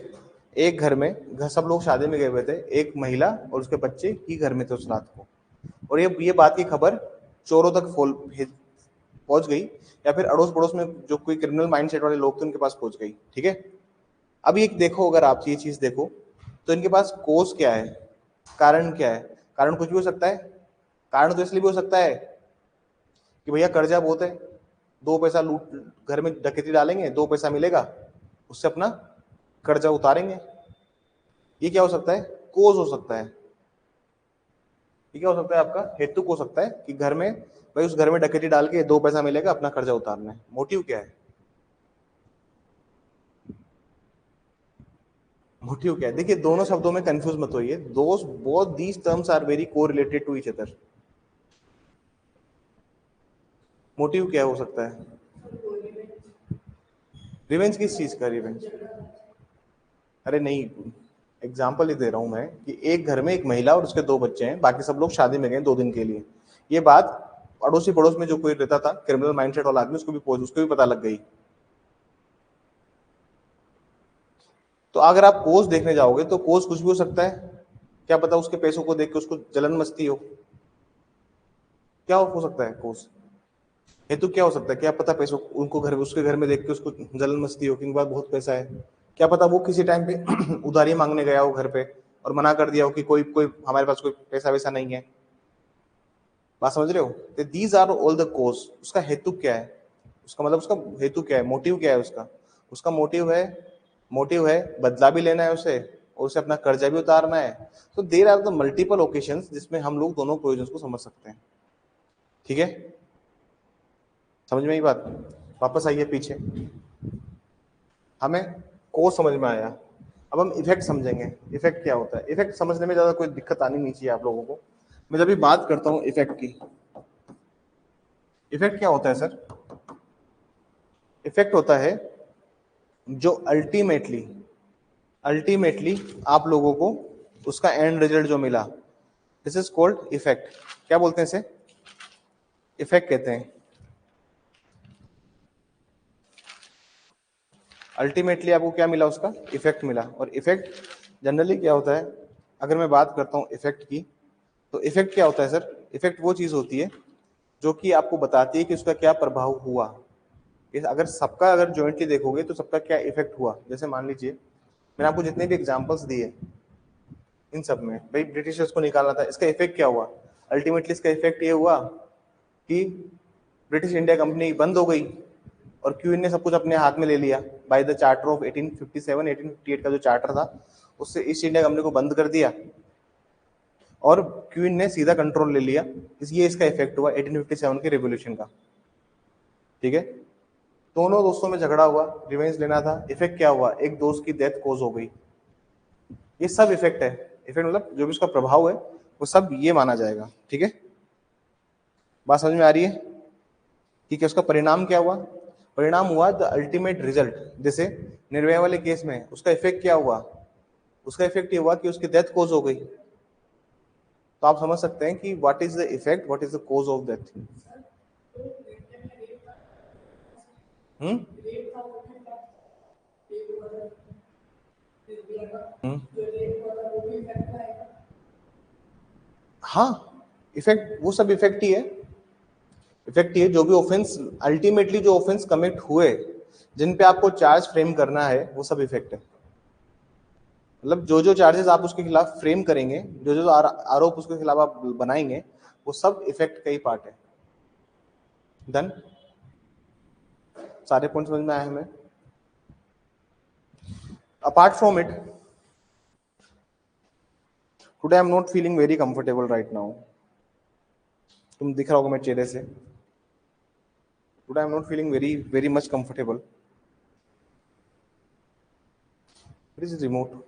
एक घर में सब लोग शादी में गए हुए थे, एक महिला और उसके बच्चे ही घर में थे उस रात को, और ये बात की खबर चोरों तक पहुंच गई, या फिर अड़ोस पड़ोस में जो कोई क्रिमिनल माइंडसेट वाले लोग थे उनके पास पहुंच गई, ठीक है। अब ये देखो, अगर आप ये चीज देखो तो इनके पास कोस क्या है, कारण क्या है? कारण कुछ भी हो सकता है। कारण तो इसलिए भी हो सकता है कि भैया कर्जा बहुत है, 2 पैसा लूट, घर में डकैती डालेंगे, 2 पैसा मिलेगा, उससे अपना कर्जा उतारेंगे। ये क्या हो सकता है? कोज हो सकता है। ये क्या हो सकता है? आपका हेतु हो सकता है कि घर में, भाई उस घर में डकैती डाल के 2 पैसा मिलेगा, अपना कर्जा उतारना है। मोटिव क्या है? मोटिव क्या है? देखिए, दोनों शब्दों में कंफ्यूज मत होइए। Those both these terms are very correlated to each other. Motive क्या हो सकता है? रिवेंज किस चीज का रिवेंज? अरे नहीं, एग्जाम्पल ही दे रहा हूं मैं कि एक घर में एक महिला और उसके 2 बच्चे हैं, बाकी सब लोग शादी में गए 2 दिन के लिए। ये बात अड़ोसी पड़ोस में जो कोई रहता था क्रिमिनल माइंडसेट वाला आदमी, उसको भी पता लग गई। तो अगर आप कोस देखने जाओगे तो कोस कुछ भी हो सकता है। क्या पता उसके पैसों को देख के उसको जलन मस्ती हो। क्या हो सकता है कोस? हेतु क्या हो सकता है? क्या पता पैसों उनको घर उसके घर में देख के उसको जलन मस्ती हो कि इनके पास बहुत पैसा है। क्या पता वो किसी टाइम पे उधारी मांगने गया हो घर पे और मना कर दिया हो कि कोई कोई हमारे पास कोई पैसा वैसा नहीं है। बात समझ रहे हो? These are all the cause. उसका हेतु क्या है? उसका मतलब उसका हेतु क्या है? मोटिव क्या है उसका? उसका मोटिव है बदला भी लेना है उसे, और उसे अपना कर्जा भी उतारना है। तो there are the multiple occasions जिसमें हम लोग दोनों प्रोविजंस को समझ सकते हैं, ठीक है। समझ में आई बात? वापस आइए पीछे। हमें कोर्स समझ में आया, अब हम इफेक्ट समझेंगे। इफेक्ट क्या होता है? इफेक्ट समझने में ज्यादा कोई दिक्कत आनी नहीं चाहिए आप लोगों को। मैं जब भी बात करता हूँ इफेक्ट की, इफेक्ट क्या होता है सर? इफेक्ट होता है जो अल्टीमेटली आप लोगों को उसका एंड रिजल्ट जो मिला, दिस इज कॉल्ड इफेक्ट। क्या बोलते हैं इसे? इफेक्ट कहते हैं। अल्टीमेटली आपको क्या मिला? उसका इफेक्ट मिला। और इफेक्ट जनरली क्या होता है? अगर मैं बात करता हूँ इफेक्ट की, तो इफेक्ट क्या होता है सर? इफेक्ट वो चीज होती है जो कि आपको बताती है कि उसका क्या प्रभाव हुआ। अगर जॉइंटली देखोगे तो सबका क्या इफेक्ट हुआ। जैसे मान लीजिए मैंने आपको जितने भी एग्जांपल्स दिए, इन सब में भाई ब्रिटिशर्स को निकालना था, इसका इफेक्ट क्या हुआ? अल्टीमेटली इसका इफेक्ट ये हुआ कि ब्रिटिश इंडिया कंपनी बंद हो गई और क्वीन ने सब कुछ अपने हाथ में ले लिया। बाय द चार्टर ऑफ 1857 1858 का जो चार्टर था, उससे ईस्ट इंडिया कंपनी को बंद कर दिया और क्वीन ने सीधा कंट्रोल ले लिया। ये इसका इफेक्ट हुआ 1857 के रेवोल्यूशन का, ठीक है। दोनों दोस्तों में झगड़ा हुआ, रिवेंज लेना था। इफेक्ट क्या हुआ? एक दोस्त की डेथ कोज हो गई। ये सब इफेक्ट है। इफेक्ट मतलब जो भी उसका प्रभाव है वो सब ये माना जाएगा, ठीक है। बात समझ में आ रही है? ठीक है। उसका परिणाम क्या हुआ? परिणाम हुआ द अल्टीमेट रिजल्ट। जैसे निर्भया वाले केस में उसका इफेक्ट क्या हुआ? उसका इफेक्ट ये हुआ कि उसकी डेथ कोज हो गई। तो आप समझ सकते हैं कि what is the effect, what is the cause of death. Hmm हाँ, इफेक्ट वो सब इफेक्ट ही है। इफेक्ट ये जो भी ऑफेंस अल्टीमेटली जो ऑफेंस कमिट हुए, जिन पे आपको चार्ज फ्रेम करना है, वो सब इफेक्ट है। मतलब जो जो चार्जेस आप उसके खिलाफ फ्रेम करेंगे, जो जो आरोप उसके खिलाफ आप बनाएंगे, वो सब इफेक्ट का ही पार्ट है। डन, सारे पॉइंट समझ में आए हमें? Apart from it, today I am not feeling very comfortable right now. तुम दिख रहा होगा मेरे चेहरे से, today I am not feeling very very much comfortable. It is remote.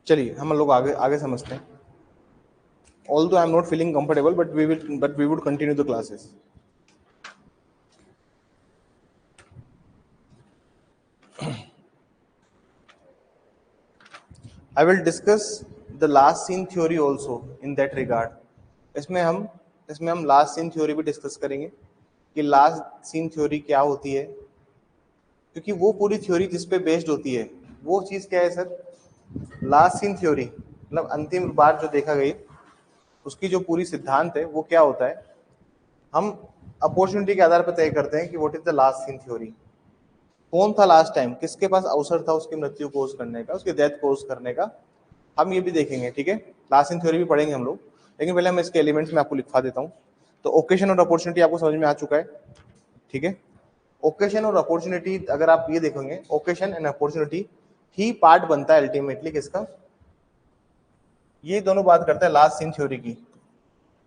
चलिए हम लोग आगे आगे समझते हैं। Although I am not feeling comfortable, but we would continue the classes. I will discuss the last scene theory also in that regard. इसमें हम लास्ट सीन थ्योरी भी डिस्कस करेंगे कि लास्ट सीन थ्योरी क्या होती है, क्योंकि वो पूरी थ्योरी जिस पे बेस्ड होती है वो चीज क्या है सर? लास्ट सीन थ्योरी, मतलब अंतिम बार जो देखा गई उसकी जो पूरी सिद्धांत है वो क्या होता है, हम अपॉर्चुनिटी के आधार पर तय करते हैं कि what is the last scene theory. कौन था लास्ट टाइम, किसके पास अवसर था उसकी मृत्यु कोज करने का, उसकी डेथ कोज करने का, हम ये भी देखेंगे। ठीक है, लास्ट इन थ्योरी भी पढ़ेंगे हम लोग, लेकिन पहले हम इसके एलिमेंट्स में आपको लिखवा देता हूँ। तो ओकेशन और अपॉर्चुनिटी आपको समझ में आ चुका है। ठीक है, ओकेशन और अपॉर्चुनिटी अगर आप ये देखोगे, occasion and opportunity he part बनता है अल्टीमेटली किसका, ये दोनों बात करता है लास्ट सीन थ्योरी की।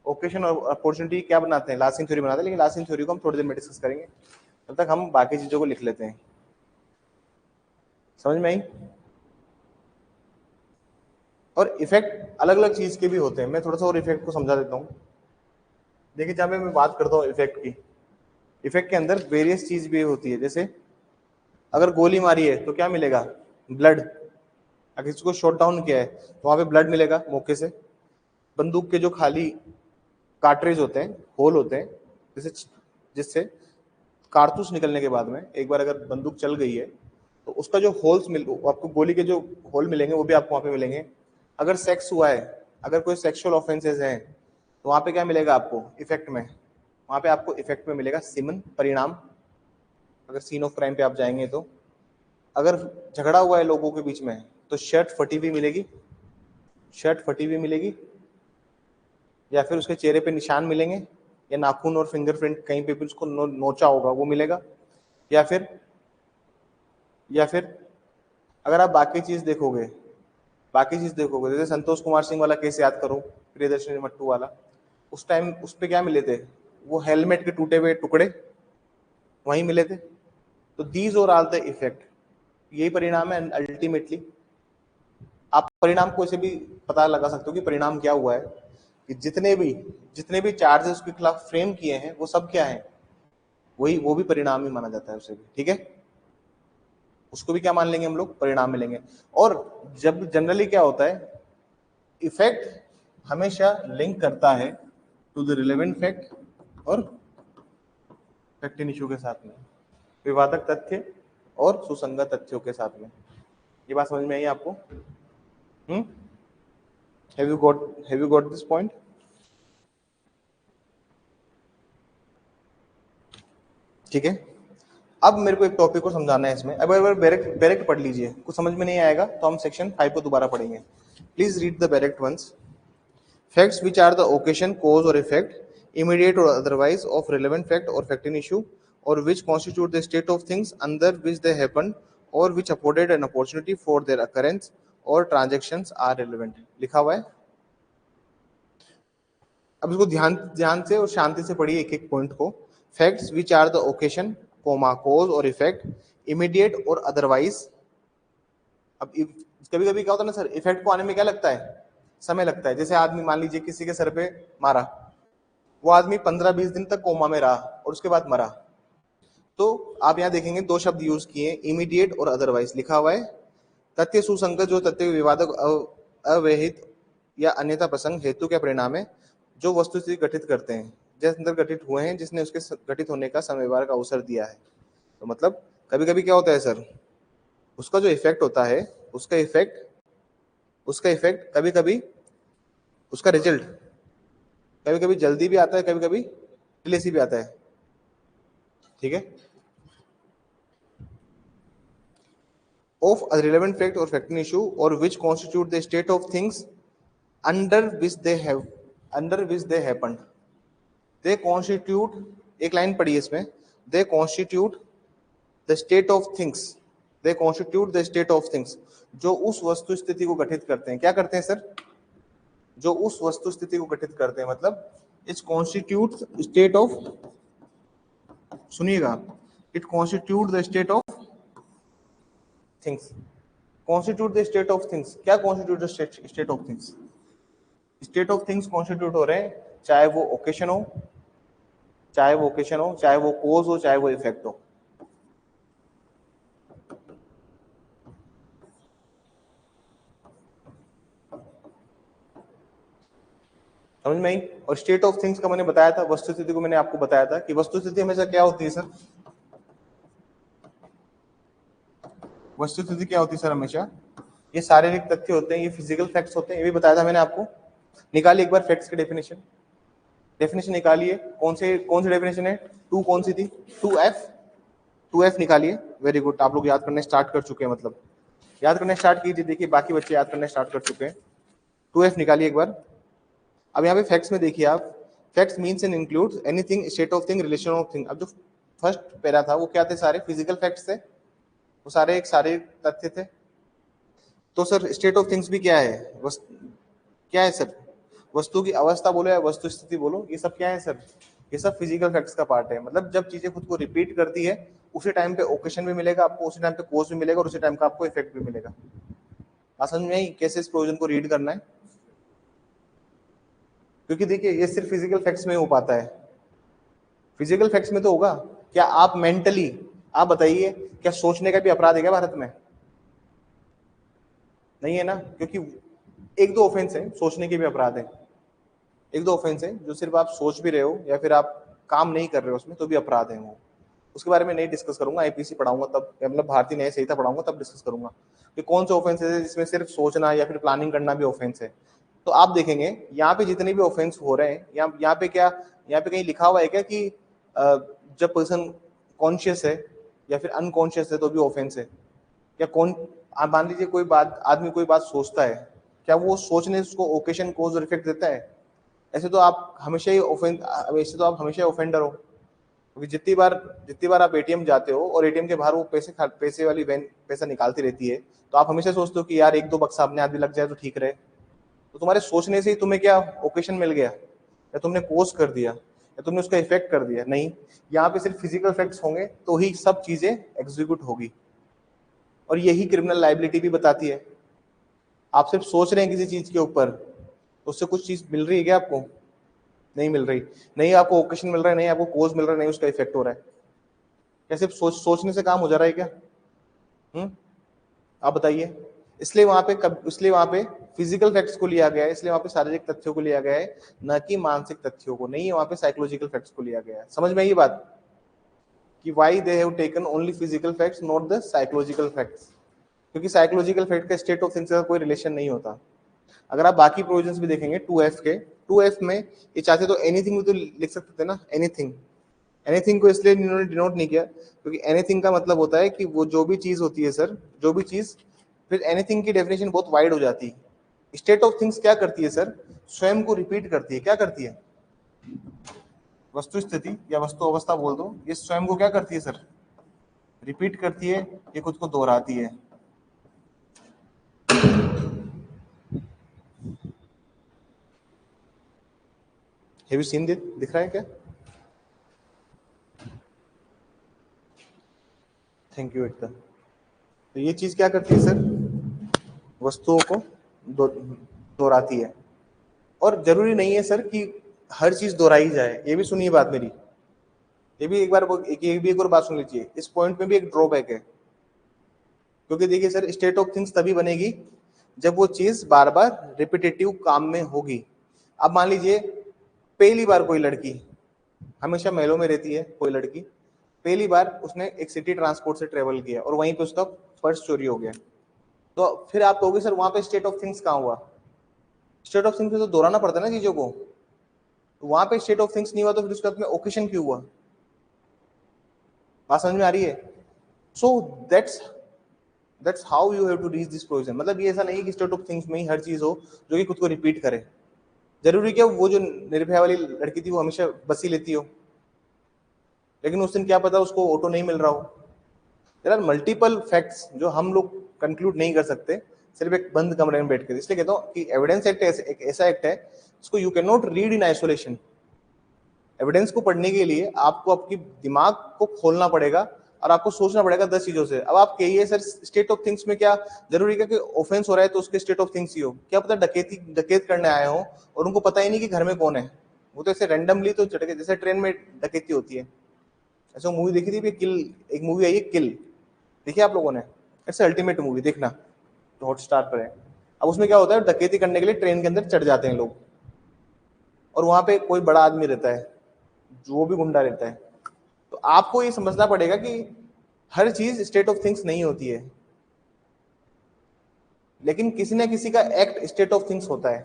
ओकेशन और अपॉर्चुनिटी क्या बनाते हैं? लास्ट सीन थ्योरी बनाते हैं, लेकिन लास्ट सीन थ्योरी को हम थोड़ी देर में डिस्कस करेंगे। तब तक हम बाकी चीजों को लिख लेते हैं। समझ में आई? और इफेक्ट अलग अलग चीज के भी होते हैं, मैं थोड़ा सा और इफेक्ट को समझा देता हूँ। देखिए जहाँ पे मैं बात करता हूँ इफेक्ट की, इफेक्ट के अंदर वेरियस चीज भी होती है। जैसे अगर गोली मारी है तो क्या मिलेगा? ब्लड। अगर इसको शॉट डाउन किया है तो वहां पे ब्लड मिलेगा मौके से। बंदूक के जो खाली कार्ट्रेज होते हैं, होल होते हैं, जिससे जिससे कारतूस निकलने के बाद में एक बार अगर बंदूक चल गई है तो उसका जो होल्स मिल, आपको गोली के जो होल मिलेंगे वो भी आपको वहां पे मिलेंगे। अगर सेक्स हुआ है, अगर कोई सेक्सुअल ऑफेंसेस हैं, तो वहां पे क्या मिलेगा आपको इफेक्ट में? वहां पे आपको इफेक्ट में मिलेगा सिमन, परिणाम। अगर सीन ऑफ क्राइम पे आप जाएंगे तो अगर झगड़ा हुआ है लोगों के बीच में तो शर्ट फटी हुई मिलेगी, शर्ट फटी हुई मिलेगी, या फिर उसके चेहरे पे निशान मिलेंगे, या नाखून और फिंगरप्रिंट कहीं पे भी उसको नोचा होगा वो मिलेगा। या फिर अगर आप बाकी चीज देखोगे, जैसे संतोष कुमार सिंह वाला केस याद करो, प्रियदर्शनी मट्टू वाला, उस टाइम उस पे क्या मिले थे? वो हेलमेट के टूटे हुए टुकड़े वहीं मिले थे। तो दीज और आल द इफेक्ट, यही परिणाम है अल्टीमेटली। आप परिणाम को ऐसे भी पता लगा सकते हो कि परिणाम क्या हुआ है, कि जितने भी चार्जेस उसके खिलाफ फ्रेम किए हैं वो सब क्या है, वही वो भी परिणाम ही माना जाता है उसे भी। ठीक है, उसको भी क्या मान लेंगे हम लोग? परिणाम मिलेंगे। और जब जनरली क्या होता है, इफेक्ट हमेशा लिंक करता है टू द रिलेवेंट फैक्ट और फैक्ट इन इशू के साथ में, विवादक तथ्य और सुसंगत तथ्यों के साथ में। ये बात समझ में आई आपको? Have you got this point? ठीक है, अब मेरे को एक टॉपिक को समझाना है इसमें। अब अगर डायरेक्ट पढ़ लीजिए, कुछ समझ में नहीं आएगा तो हम सेक्शन 5 को दोबारा पढ़ेंगे। Please read the direct ones. Facts which are the occasion, cause or effect, immediate or otherwise, of relevant fact or fact in issue, or which constitute the state of things under which they happened, or which afforded an opportunity for their occurrence or transactions are relevant। लिखा हुआ है। अब इसको ध्यान ध्यान से और शांति से पढ़िए एक एक पॉइंट को। Facts which are the occasion, comma, cause और इफेक्ट, इमीडिएट और अदरवाइज। अब कभी कभी क्या होता है ना सर, इफेक्ट को आने में क्या लगता है, समय लगता है। जैसे आदमी मान लीजिए किसी के सर पे मारा, वो आदमी 15-20 दिन तक कोमा में रहा और उसके बाद मरा। तो आप यहाँ देखेंगे दो शब्द यूज किए, इमीडिएट और अदरवाइज लिखा हुआ है। तथ्य सुसंगत जो तथ्य विवादक अवहित या अन्यथा प्रसंग हेतु के परिणाम है जो वस्तुस्थिति गठित करते हैं, जैसे अंदर गठित हुए हैं जिसने उसके गठित होने का समय का अवसर दिया है। तो मतलब कभी कभी क्या होता है सर, उसका जो इफेक्ट होता है, उसका इफेक्ट कभी कभी, उसका रिजल्ट कभी कभी जल्दी भी आता है, कभी कभी डिले से भी आता है। ठीक है, of a relevant fact or fact issue or which constitute the state of things under which they have under which they happened, they constitute, एक लाइन पढ़ी है इसमें, they constitute the state of things, they constitute the state of things, जो उस वस्तु स्थिति को गठित करते हैं। क्या करते हैं सर, जो उस वस्तु स्थिति को गठित करते हैं, मतलब इट्स कॉन्स्टिट्यूट स्टेट ऑफ, सुनिएगा, it constitute the state of things, constitute the state of things. क्या constitute the state of things, state of things constitute हो रहे हैं, चाहे वो ओकेशन हो, चाहे वो ओकेशन हो, चाहे वो कोज हो, चाहे वो इफेक्ट हो। समझ में आई। और स्टेट ऑफ थिंग्स का मैंने बताया था, वस्तु स्थिति को मैंने आपको बताया था कि वस्तु स्थिति हमेशा क्या होती है सर, वस्तु स्थिति क्या होती है सर, हमेशा ये शारीरिक तथ्य होते हैं, ये फिजिकल फैक्ट्स होते हैं, ये भी बताया था मैंने आपको। निकालिए एक बार फैक्ट्स की डेफिनेशन, डेफिनेशन निकालिए। कौन से डेफिनेशन है, टू कौन सी थी, 2F निकालिए। वेरी गुड, आप लोग याद करने स्टार्ट कर चुके हैं, मतलब याद करने स्टार्ट कीजिए। देखिए बाकी बच्चे याद करने स्टार्ट कर चुके हैं। 2F निकालिए एक बार। अब यहाँ पे फैक्ट्स में देखिए आप, facts means and includes anything, state of thing, relation of thing. अब जो फर्स्ट पैरा था वो क्या थे, सारे फिजिकल फैक्ट्स थे, वो सारे एक शारीरिक तथ्य थे। तो सर स्टेट ऑफ थिंग्स भी क्या है, क्या है सर, वस्तु की अवस्था बोलो या वस्तु स्थिति बोलो, ये सब क्या है सर, ये सब फिजिकल फैक्ट्स का पार्ट है। मतलब जब चीजें खुद को रिपीट करती है, उसी टाइम पे ओकेशन भी मिलेगा आपको, उसी टाइम पे कोज भी मिलेगा, और उसी टाइम का आपको इफेक्ट भी मिलेगा। समझ में आई कैसे इस प्रोविजन को रीड करना है। क्योंकि देखिए ये सिर्फ फिजिकल फैक्ट्स में हो पाता है, फिजिकल फैक्ट्स में तो होगा। क्या आप मेंटली, आप बताइए, क्या सोचने का भी अपराध है क्या भारत में, नहीं है ना। क्योंकि एक दो ऑफेंस है, सोचने के भी अपराध है, एक दो ऑफेंस है, जो सिर्फ आप सोच भी रहे हो या फिर आप काम नहीं कर रहे हो उसमें, तो भी अपराध है वो। उसके बारे में नहीं डिस्कस करूंगा, आईपीसी पढ़ाऊंगा तब, मतलब भारतीय न्याय संहिता पढ़ाऊंगा तब डिस्कस करूंगा कि कौन से ऑफेंस है जिसमें सिर्फ सोचना या फिर प्लानिंग करना भी ऑफेंस है। तो आप देखेंगे यहाँ पे जितने भी ऑफेंस हो रहे हैं, यहाँ पे क्या, यहाँ पे कहीं लिखा हुआ है क्या कि जब पर्सन कॉन्शियस है या फिर अनकॉन्शियस है तो भी ऑफेंस है? या कौन, आप मान लीजिए कोई बात, आदमी कोई बात सोचता है, क्या वो सोचने उसको ओकेशन कोज और इफेक्ट देता है? ऐसे तो आप हमेशा ही ऐसे तो आप हमेशा ऑफेंडर हो। क्योंकि जितनी बार आप एटीएम जाते हो और एटीएम के बाहर वो पैसे वाली वैन पैसा निकालती रहती है, तो आप हमेशा सोचते हो कि यार एक दो बक्सा अपने हाथ भी लग जाए तो ठीक रहे। तो तुम्हारे सोचने से ही तुम्हें क्या ओकेशन मिल गया, या तुमने कोस कर दिया, या तुमने उसका इफेक्ट कर दिया? नहीं, यहाँ पे सिर्फ फिजिकल फैक्ट्स होंगे तो ही सब चीजें एग्जीक्यूट होगी। और यही क्रिमिनल लाइबिलिटी भी बताती है। आप सिर्फ सोच रहे हैं किसी चीज के ऊपर, तो उससे कुछ चीज मिल रही है क्या आपको? नहीं मिल रही। नहीं आपको ओकेशन मिल रहा है, नहीं आपको कोज मिल रहा है, नहीं उसका इफेक्ट हो रहा है। क्या सिर्फ सोचने से काम हो जा रहा है क्या? आप बताइए। इसलिए वहां पे फिजिकल फैक्ट्स को लिया गया है, इसलिए वहां पे शारीरिक तथ्यों को लिया गया है, न कि मानसिक तथ्यों को। नहीं, वहां पे साइकोलॉजिकल फैक्ट्स को लिया गया है। समझ में ये बात कि why they have taken only physical facts not the psychological facts? क्योंकि साइकोलॉजिकल फैक्ट का स्टेट ऑफ थिंग्स का कोई रिलेशन नहीं होता। अगर आप बाकी प्रोविजंस भी देखेंगे 2F के, 2F में ये चाहते तो एनीथिंग भी तो लिख सकते थे ना, एनीथिंग। एनीथिंग को इसलिए इन्होंने डिनोट नहीं किया क्योंकि एनीथिंग का मतलब होता है कि वो जो भी चीज होती है सर, जो भी चीज, फिर एनीथिंग की डेफिनेशन बहुत वाइड हो जाती है। स्टेट ऑफ थिंग्स क्या करती है सर, स्वयं को रिपीट करती है। क्या करती है? वस्तु स्थिति या वस्तु अवस्था बोल दो, ये स्वयं को क्या करती है सर, रिपीट करती है, ये खुद को दोहराती है। हैव यू सीन दिस, दिख रहा है क्या? थैंक यू एकदम। तो ये चीज क्या करती है सर, वस्तुओं को दोहराती है। और जरूरी नहीं है सर कि हर चीज दोहराई जाए, ये भी सुनिए बात मेरी, ये भी एक और बात सुन लीजिए, इस पॉइंट में भी एक ड्रॉबैक है। क्योंकि देखिए सर, स्टेट ऑफ थिंग्स तभी बनेगी जब वो चीज बार बार रिपीटेटिव काम में होगी। अब मान लीजिए पहली बार कोई लड़की, हमेशा महलों में रहती है कोई लड़की, पहली बार उसने एक सिटी ट्रांसपोर्ट से ट्रेवल किया और वहीं पे उसका पर्स चोरी हो गया, तो फिर आप कहोगे सर वहां पे स्टेट ऑफ थिंग्स कहाँ हुआ? स्टेट ऑफ थिंग्स में तो दोहराना पड़ता है ना चीजों को, तो वहां पे स्टेट ऑफ थिंग्स नहीं हुआ तो फिर उसके बाद में ओकेशन क्यों हुआ? बात समझ में आ रही है? So that's how you have to reach this provision. मतलब ये ऐसा नहीं कि स्टेट ऑफ थिंग्स में ही हर चीज हो जो कि खुद को रिपीट करे। जरूरी क्या वो जो निर्भया वाली लड़की थी वो हमेशा बस ही लेती हो, लेकिन उस दिन क्या पता उसको ऑटो नहीं मिल रहा हो। देयर आर मल्टीपल फैक्ट्स जो हम लोग कंक्लूड नहीं कर सकते सिर्फ एक बंद कमरे में बैठ कर। इसलिए कहता हूँ कि एविडेंस एक्ट एक ऐसा एक्ट है जिसको you can not read in isolation. Evidence को पढ़ने के लिए आपको आपकी दिमाग को खोलना पड़ेगा और आपको सोचना पड़ेगा 10 चीजों से। अब आप कहिए सर स्टेट ऑफ थिंग्स में क्या जरूरी है कि ऑफेंस हो रहा है तो उसके स्टेट ऑफ थिंग्स ही हो? क्या पता डकैत करने आए हो और उनको पता ही नहीं कि घर में कौन है, वो तो ऐसे रैंडमली तो चढ़ के, जैसे ट्रेन में डकैती होती है। ऐसा मूवी देखी थी किल, एक मूवी आई है किल, देखिए आप लोगों ने? इट्स अल्टीमेट मूवी, देखना, तो हॉटस्टार पर है। अब उसमें क्या होता है, डकैती करने के लिए ट्रेन के अंदर चढ़ जाते हैं लोग, और वहां पे कोई बड़ा आदमी रहता है जो वो भी गुंडा रहता है। तो आपको ये समझना पड़ेगा कि हर चीज स्टेट ऑफ थिंग्स नहीं होती है, लेकिन किसी ना किसी का एक्ट स्टेट ऑफ थिंग्स होता है।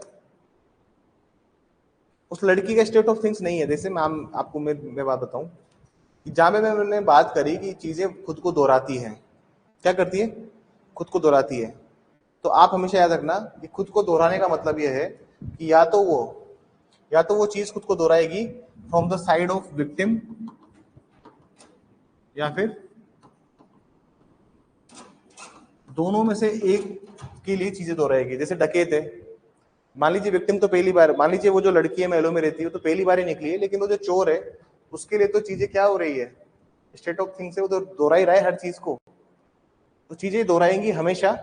उस लड़की का स्टेट ऑफ थिंग्स नहीं है। जैसे मैं आपको मैं बात बताऊं कि जहां पे मैंने बात करी कि चीजें खुद को दोहराती हैं, क्या करती है? खुद को दोहराती है। तो आप हमेशा याद रखना कि खुद को दोहराने का मतलब यह है कि या तो वो चीज खुद को दोहराएगी from the side of victim, या फिर दोनों में से एक के लिए चीजें दोहराएगी। जैसे डकैत है, मान लीजिए विक्टिम तो पहली बार, मान लीजिए वो जो लड़की है महलों में रहती है तो पहली बार ही निकली है, लेकिन वो जो चोर है उसके लिए तो चीजें क्या हो रही है? स्टेट ऑफ थिंग्स से वो तो दोहरा ही रहा है हर चीज को। तो चीजें दोहराएंगी हमेशा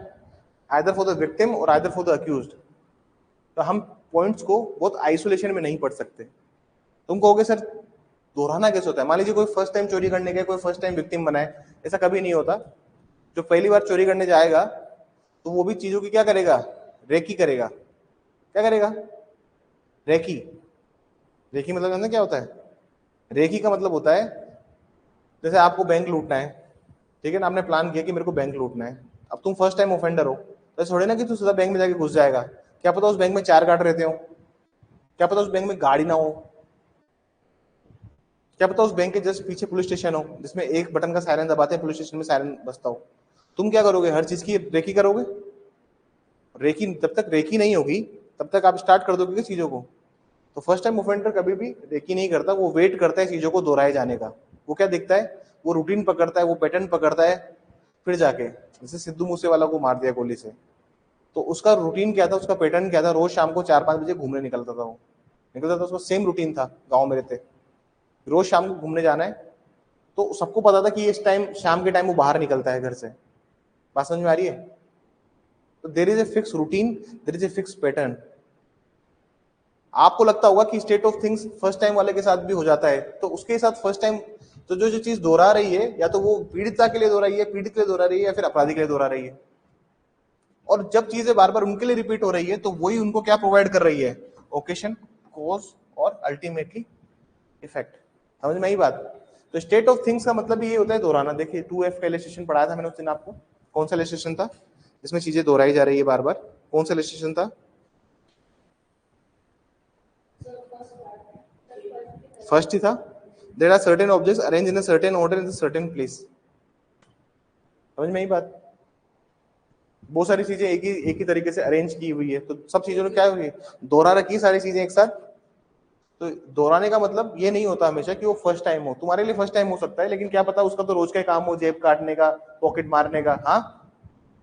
आइदर फॉर द विक्टिम और आइदर फॉर द अक्यूज्ड। तो हम पॉइंट्स को बहुत आइसोलेशन में नहीं पढ़ सकते। तुम कहोगे सर दोहराना कैसे होता है? मान लीजिए कोई फर्स्ट टाइम चोरी करने गया, कोई फर्स्ट टाइम विक्टिम बना है, ऐसा कभी नहीं होता। जो पहली बार चोरी करने जाएगा तो वो भी चीजों की क्या करेगा? रेकी करेगा। क्या करेगा? रेकी। रेकी मतलब जानते क्या होता है? रेकी का मतलब होता है, जैसे आपको बैंक लूटना है, ठीक है ना, आपने प्लान किया कि मेरे को बैंक लूटना है। अब तुम फर्स्ट टाइम ऑफेंडर हो, तो थोड़े ना कि तू सीधा बैंक में जाके घुस जाएगा। क्या पता उस बैंक में 4 गार्ड रहते हो, क्या पता उस बैंक में गाड़ी ना हो, क्या पता उस बैंक के जस्ट पीछे पुलिस स्टेशन हो जिसमें एक बटन का सायरन दबाते हैं पुलिस स्टेशन में सायरन बजता हो। तुम क्या करोगे? हर चीज की रेकी करोगे। रेकी जब तक रेकी नहीं होगी तब तक आप स्टार्ट कर दोगे चीजों को। तो फर्स्ट टाइम ऑफेंडर कभी भी रेकी नहीं करता, वो वेट करता है चीजों को दोहराए जाने का। वो क्या देखता है? वो रूटीन पकड़ता है, वो पैटर्न पकड़ता है। फिर जाके जैसे सिद्धू मूसेवाला को मार दिया गोली से, तो उसका रूटीन क्या था, उसका पैटर्न क्या था? रोज शाम को 4-5 बजे घूमने निकलता था। वो निकलता था, उसका सेम रूटीन था, गाँव में रहते, रोज शाम को घूमने जाना है। तो सबको पता था कि इस टाइम शाम के टाइम वो बाहर निकलता है घर से। बात समझ में आ रही है? तो there is a fix routine, there is a fix pattern. आपको लगता होगा कि state of things first time वाले के साथ भी हो जाता है, तो उसके साथ फर्स्ट टाइम तो जो जो चीज दोहरा रही है या तो वो पीड़िता के लिए दोहरा रही है, पीड़ित के लिए दोहरा रही है, या फिर अपराधी के लिए दोहरा रही है। और जब चीजें बार बार उनके लिए रिपीट हो रही है तो वही उनको क्या प्रोवाइड कर रही है? ओकेशन, कॉज और अल्टीमेटली इफेक्ट। समझ में आई बात? तो स्टेट ऑफ थिंग्स का मतलब ये होता है दोहराना। देखिए 2F का इलस्ट्रेशन पढ़ाया था मैंने उस दिन आपको। कौन सा इलस्ट्रेशन था जिसमें चीजें दोहराई जा रही है बार बार? कौन सा इलस्ट्रेशन था? फर्स्ट ही था। There are certain objects arrange in a certain order in a certain place. समझ में आई बात? बहुत सारी चीजें एक ही तरीके से अरेंज की हुई है, तो सब चीजों ने क्या हुई? दोहरा रखी सारी चीजें एक साथ। तो दोहराने का मतलब ये नहीं होता हमेशा कि वो फर्स्ट टाइम हो। तुम्हारे लिए फर्स्ट टाइम हो सकता है, लेकिन क्या पता उसका तो रोज का काम हो, जेब काटने का, पॉकेट मारने का। हाँ,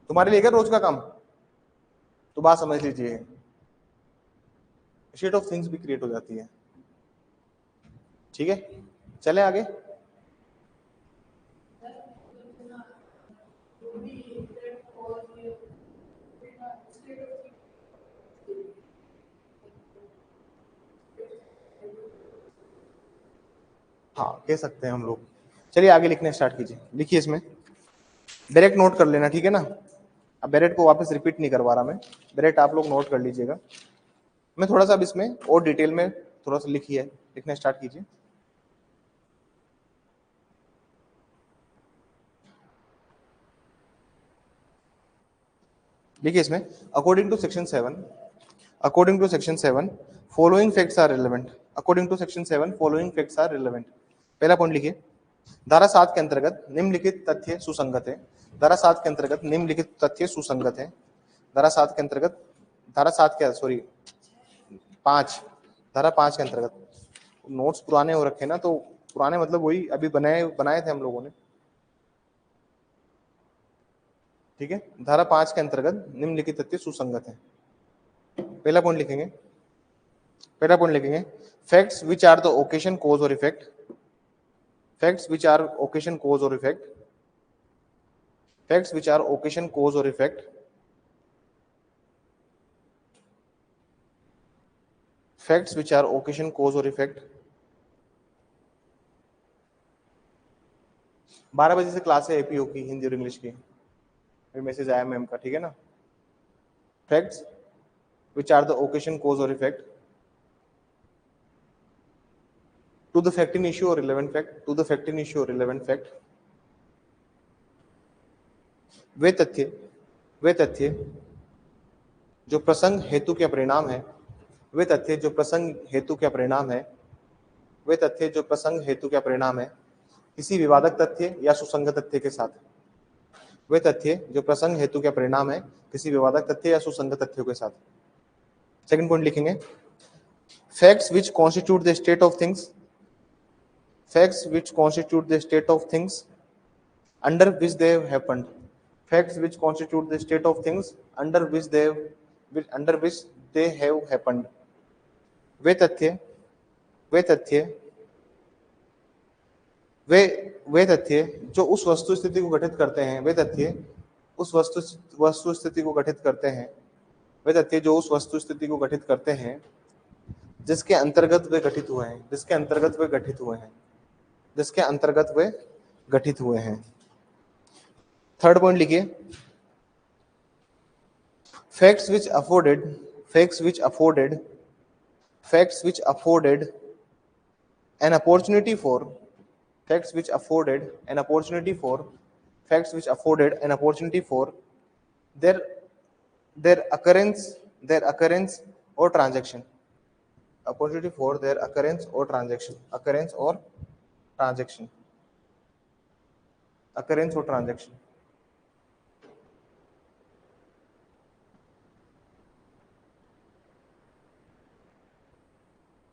तुम्हारे लिए क्या रोज का काम? तो बात समझ लीजिए, स्टेट ऑफ थिंग्स भी क्रिएट हो जाती है। ठीक है, चले आगे। हाँ कह सकते हैं हम लोग। चलिए आगे लिखने स्टार्ट कीजिए, लिखिए इसमें डायरेक्ट नोट कर लेना, ठीक है ना। अब बैरेट को वापस रिपीट नहीं करवा रहा मैं, बैरेट आप लोग नोट कर लीजिएगा। मैं थोड़ा सा अब इसमें और डिटेल में थोड़ा सा लिखिए, लिखना स्टार्ट कीजिए। देखिए इसमें according to section 7, according to section 7 following facts are relevant, according to section 7 following facts are relevant. पहला पॉइंट लिखिए, धारा 7 के अंतर्गत निम्नलिखित तथ्य सुसंगत है। धारा 7 के अंतर्गत निम्नलिखित तथ्य सुसंगत है। धारा 7 के अंतर्गत, धारा 7 क्या सॉरी 5, धारा 5 के अंतर्गत, नोट्स पुराने हो रखे ना, तो पुराने मतलब वही अभी बनाए बनाए थे हम लोगों ने, ठीक है। धारा 5 के अंतर्गत निम्नलिखित तथ्य सुसंगत है। पहला पॉइंट लिखेंगे, पहला पॉइंट लिखेंगे, facts which are the occasion cause और effect, facts which are occasion cause और effect, facts which are occasion cause और effect, facts which are occasion cause और इफेक्ट। 12 बजे से क्लास है एपीओ की, हिंदी और इंग्लिश की, मैसेज आया मैम का, ठीक है ना। Facts which are the occasion cause और effect to the fact in issue और relevant fact, to the fact in issue और रिलेवेंट फैक्ट। वे तथ्य, वे तथ्य जो प्रसंग हेतु के परिणाम है, वे तथ्य जो प्रसंग हेतु के परिणाम है, वे तथ्य जो प्रसंग हेतु के परिणाम है किसी विवादक तथ्य या सुसंगत तथ्य के साथ, वे तथ्य जो प्रसंग हेतु के परिणाम है किसी विवादक तथ्य या सुसंगत तथ्यों के साथ। सेकंड पॉइंट लिखेंगे, facts which constitute the state of things, facts which constitute the state of things under which they have happened, facts which constitute the state of things under which they have happened। वे तथ्य, वे तथ्य, वे तथ्य जो उस वस्तु स्थिति को गठित करते हैं, वे तथ्य उस वस्तु स्थिति को गठित करते हैं, वे तथ्य जो उस वस्तु स्थिति को गठित करते हैं जिसके अंतर्गत वे गठित हुए हैं, जिसके अंतर्गत वे गठित हुए हैं, जिसके अंतर्गत वे गठित हुए हैं। थर्ड पॉइंट लिखिए, facts which afforded, facts which afforded, facts which afforded an opportunity for, facts which afforded an opportunity for, facts which afforded an opportunity for their their occurrence, their occurrence or transaction, opportunity for their occurrence or transaction, occurrence or transaction, occurrence or transaction।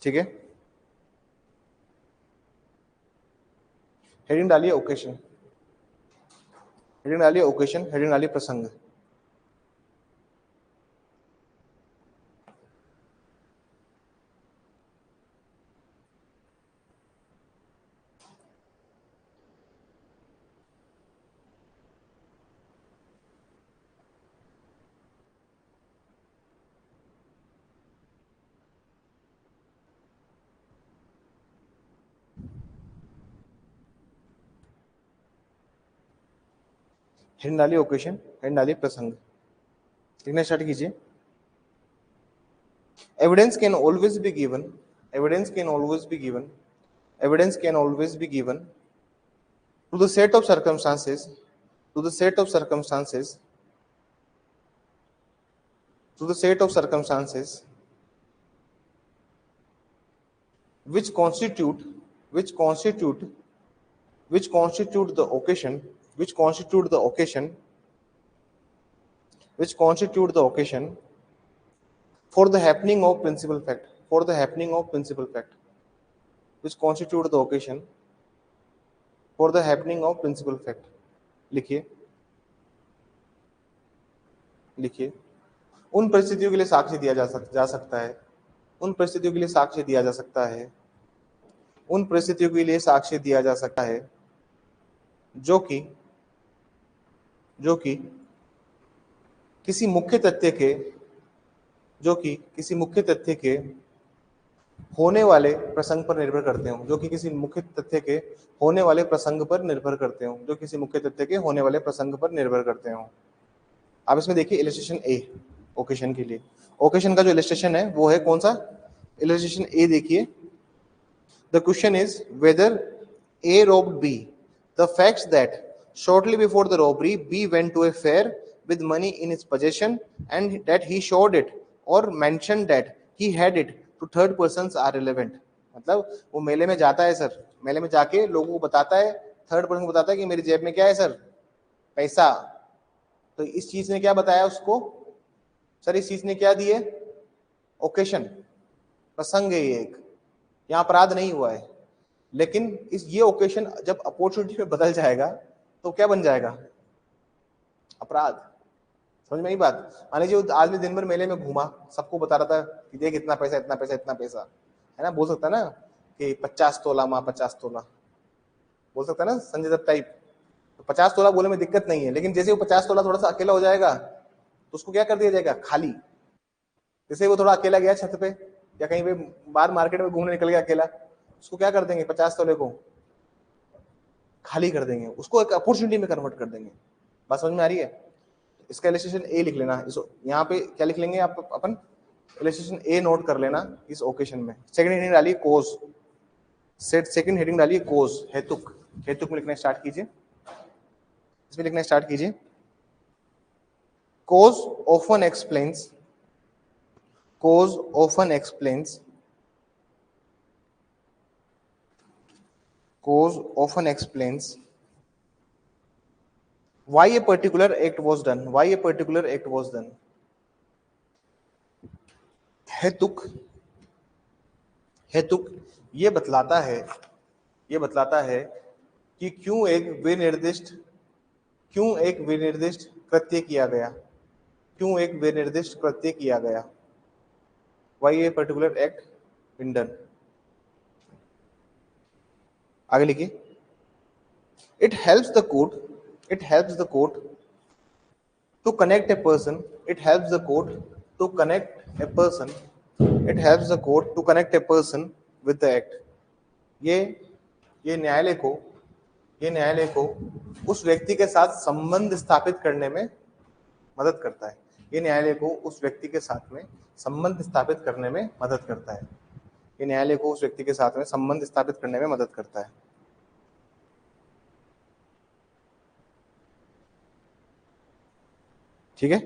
ठीक है, हेडिंग डालिए ओकेशन, हेडिंग डालिए ओकेशन, हेडिंग डालिए प्रसंग। हेडिंग डालिए ओकेशन, हेडिंग डालिए प्रसंग, लिखना स्टार्ट कीजिए। Evidence can always be given, evidence can always be given, evidence can always be given to the set of circumstances, to the set of circumstances, to the set of circumstances which constitute, which constitute, which constitute the occasion, which constitute the occasion, which constitute the occasion for the happening of principal fact, for the happening of principal fact, which constitute the occasion for the happening of principal fact। लिखिए, लिखिए, उन परिस्थितियों के लिए साक्ष्य दिया जा सकता है, उन परिस्थितियों के लिए साक्ष्य दिया जा सकता है, उन परिस्थितियों के लिए साक्ष्य दिया जा सकता है जो कि, जो कि किसी मुख्य तथ्य के, जो कि किसी मुख्य तथ्य के होने वाले प्रसंग पर निर्भर करते हो, जो कि किसी मुख्य तथ्य के होने वाले प्रसंग पर निर्भर करते हो, जो किसी मुख्य तथ्य के होने वाले प्रसंग पर निर्भर करते हो। अब इसमें देखिए इलस्ट्रेशन ए ओकेशन के लिए, ओकेशन का जो इलस्ट्रेशन है वो है कौन सा, इलस्ट्रेशन ए देखिए। The question is whether A robbed B. The facts that shortly before the robbery, B went to a fair with money in his possession and that he showed it or mentioned that he had it to third persons are relevant. मतलब वो मेले में जाता है सर, मेले में जाके लोगों को बताता है, थर्ड पर्सन को बताता है कि मेरी जेब में क्या है सर, पैसा। तो इस चीज ने क्या बताया उसको सर, इस चीज ने क्या दिए, ओकेशन, प्रसंग है ये एक, यहाँ अपराध नहीं हुआ है। लेकिन इस ये ओकेशन जब अपॉर्चुनिटी में बदल जाएगा तो क्या बन जाएगा, अपराध। समझ में आई बात। मान लीजिए आदमी दिन भर मेले में घूमा, सबको बता रहा था कि देख इतना पैसा इतना पैसा इतना पैसा, है ना, बोल सकता है ना कि 50 तोला माँ 50 तोला, बोल सकता है ना संजय दत्त टाइप। तो 50 तोला बोले में दिक्कत नहीं है, लेकिन जैसे वो 50 तोला थोड़ा सा अकेला हो जाएगा तो उसको क्या कर दिया जाएगा, खाली। जैसे वो थोड़ा अकेला गया छत पे या कहीं पे बाहर मार्केट में घूमने निकल गया अकेला, उसको क्या कर देंगे, 50 तोले को खाली कर देंगे, उसको एक अपॉर्चुनिटी में कन्वर्ट कर देंगे। बात समझ में आ रही है। इसका इलस्ट्रेशन ए लिख लेना, इस यहाँ पे क्या लिख लेंगे आप अपन, इलस्ट्रेशन ए नोट कर लेना इस ओकेशन में। सेकंड हेडिंग डालिए कोज, सेकंड हेडिंग डालिए कोज, हेतुक, हेतुक में लिखना स्टार्ट कीजिए, इसमें लिखना स्टार्ट कीजिए। Cause often explains, cause often explains, cause often explains why a particular act was done, why a particular act was done। हेतुक, हेतुक ये बतलाता है, ये बतलाता है कि क्यों एक विनिर्दिष्ट, क्यों एक विनिर्दिष्ट कृत्य किया गया, क्यों एक विनिर्दिष्ट कृत्य किया गया, why a particular act been done। आगे लिखिए, it helps the court, it helps the court to connect a person, it helps the court to connect a person, it helps the court to connect a person with the act। ये न्यायालय को, ये न्यायालय को उस व्यक्ति के साथ संबंध स्थापित करने में मदद करता है, ये न्यायालय को उस व्यक्ति के साथ में संबंध स्थापित करने में मदद करता है, ये न्यायालय को उस व्यक्ति के साथ में संबंध स्थापित करने में मदद करता है। ठीक है,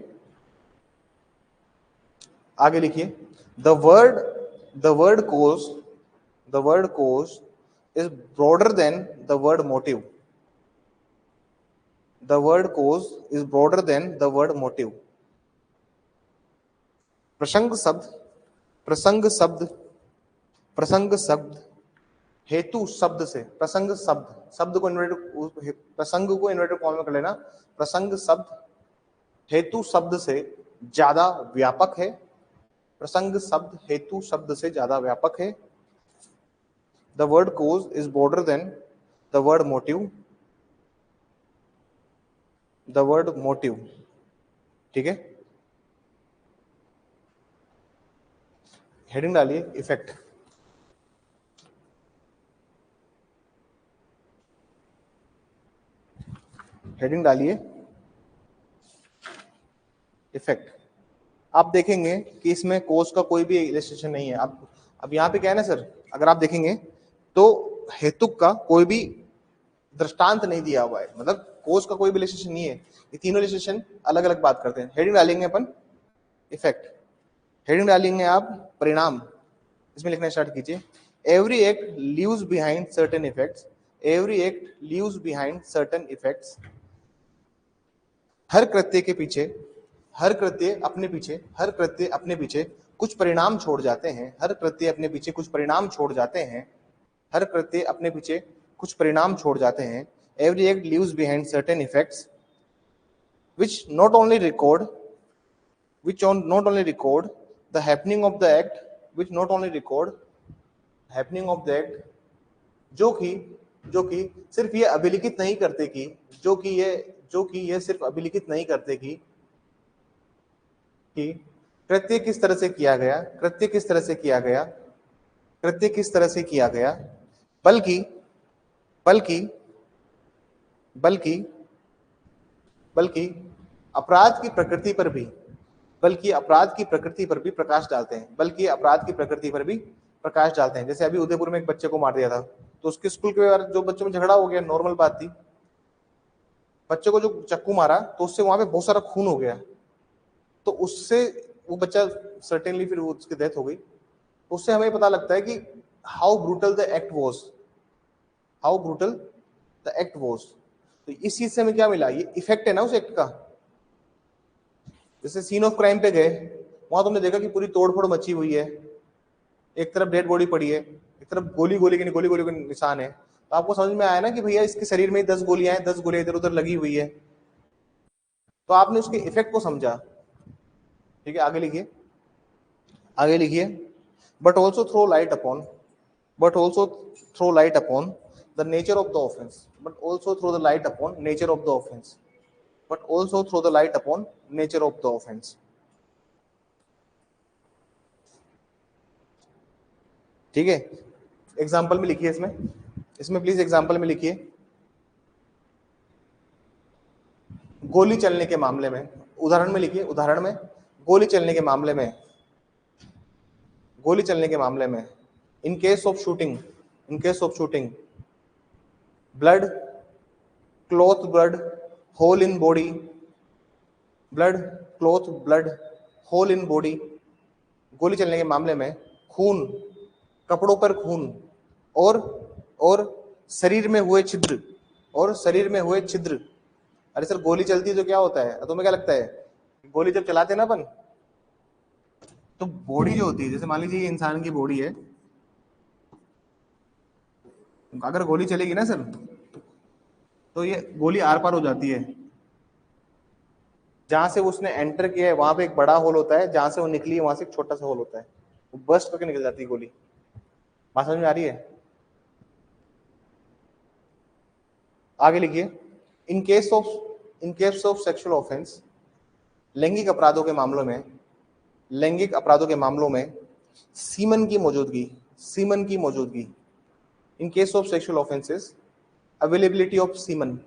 आगे लिखिए, the word cause, the word cause is broader than the word motive, the word cause is broader than the word motive. प्रसंग शब्द, प्रसंग शब्द, प्रसंग शब्द हेतु शब्द से, प्रसंग शब्द, शब्द को इन्वर्टेड, प्रसंग को इन्वर्टेड कॉमा में कर लेना, प्रसंग शब्द हेतु शब्द से ज्यादा व्यापक है, प्रसंग शब्द हेतु शब्द से ज्यादा व्यापक है। The word cause is broader than the word motive, the word motive. ठीक है, हेडिंग डालिए इफेक्ट, हेडिंग डालिए इफेक्ट। आप देखेंगे कि इसमें कोज का कोई भी इलस्ट्रेशन नहीं है। अब यहाँ पे क्या है ना सर, अगर आप देखेंगे तो हेतुक का कोई भी दृष्टांत नहीं दिया हुआ है, मतलब कोज का कोई भी इलस्ट्रेशन नहीं है, ये तीनों इलस्ट्रेशन अलग अलग बात करते हैं। हेडिंग डालेंगे अपन इफेक्ट, हेडिंग डालेंगे आप परिणाम, इसमें लिखना स्टार्ट कीजिए। Every act leaves behind certain effects, every act leaves behind certain effects. हर कृत्य के पीछे, हर कृत्य अपने पीछे, हर कृत्य अपने पीछे कुछ परिणाम छोड़ जाते हैं, हर कृत्य अपने पीछे कुछ परिणाम छोड़ जाते हैं, हर कृत्य अपने पीछे कुछ परिणाम छोड़ जाते हैं। Every act leaves behind certain effects which not only record, which not only record the happening of the act, which not only record happening of the act, जो कि सिर्फ ये अभिलिखित नहीं करते कि, जो कि ये सिर्फ अभिलिखित नहीं करते कि कृत्य किस तरह से किया गया, कृत्य किस तरह से किया गया, कृत्य किस तरह से किया गया, बल्कि बल्कि बल्कि बल्कि अपराध की प्रकृति पर भी प्रकाश डालते हैं, जैसे अभी उदयपुर में एक बच्चे को मार दिया था, तो उसके स्कूल के बारे जो बच्चों में झगड़ा हो गया, नॉर्मल बात थी, बच्चे को जो चक्कू मारा तो उससे वहां पे बहुत सारा खून हो गया, तो उससे वो बच्चा सर्टेनली फिर उसकी डेथ हो गई। तो उससे हमें पता लगता है कि how brutal the act was. तो इस चीज से हमें क्या मिला, ये इफेक्ट है ना उस एक्ट का। जैसे सीन ऑफ क्राइम पे गए, वहां तुमने देखा कि पूरी तोड़फोड़ मची हुई है, एक तरफ डेड बॉडी पड़ी है, एक तरफ गोली गोली के निशान है, तो आपको समझ में आया ना कि भैया इसके शरीर में 10 गोलियां हैं, 10 गोलियां इधर उधर लगी हुई है, तो आपने उसके इफेक्ट को समझा। ठीक है, आगे लिखिए, but also throw light upon the nature of the offence, ठीक है। एग्जाम्पल में लिखिए, इसमें प्लीज एग्जाम्पल में लिखिए, गोली चलने के मामले में, उदाहरण में लिखिए, गोली चलने के मामले में in case of shooting blood, cloth blood, hole in body, गोली चलने के मामले में खून, कपड़ों पर खून, और शरीर में हुए छिद्र, अरे सर गोली चलती है तो क्या होता है, तुम्हें क्या लगता है, गोली जब चलाते हैं ना अपन, तो बॉडी जो होती है, जैसे मान लीजिए ये इंसान की बॉडी है, अगर गोली चलेगी ना सर, तो ये गोली आर पार हो जाती है, जहां से उसने एंटर किया है वहां पे एक बड़ा होल होता है, जहां से वो निकली है वहां से एक छोटा सा होल होता है, वो बर्स्ट करके निकल जाती है गोली। बात समझ में आ रही है? आगे लिखिए, इन केस ऑफ सेक्सुअल ऑफेंस, लैंगिक अपराधों के मामलों में सीमन की मौजूदगी, इन case of sexual offences, availability of semen,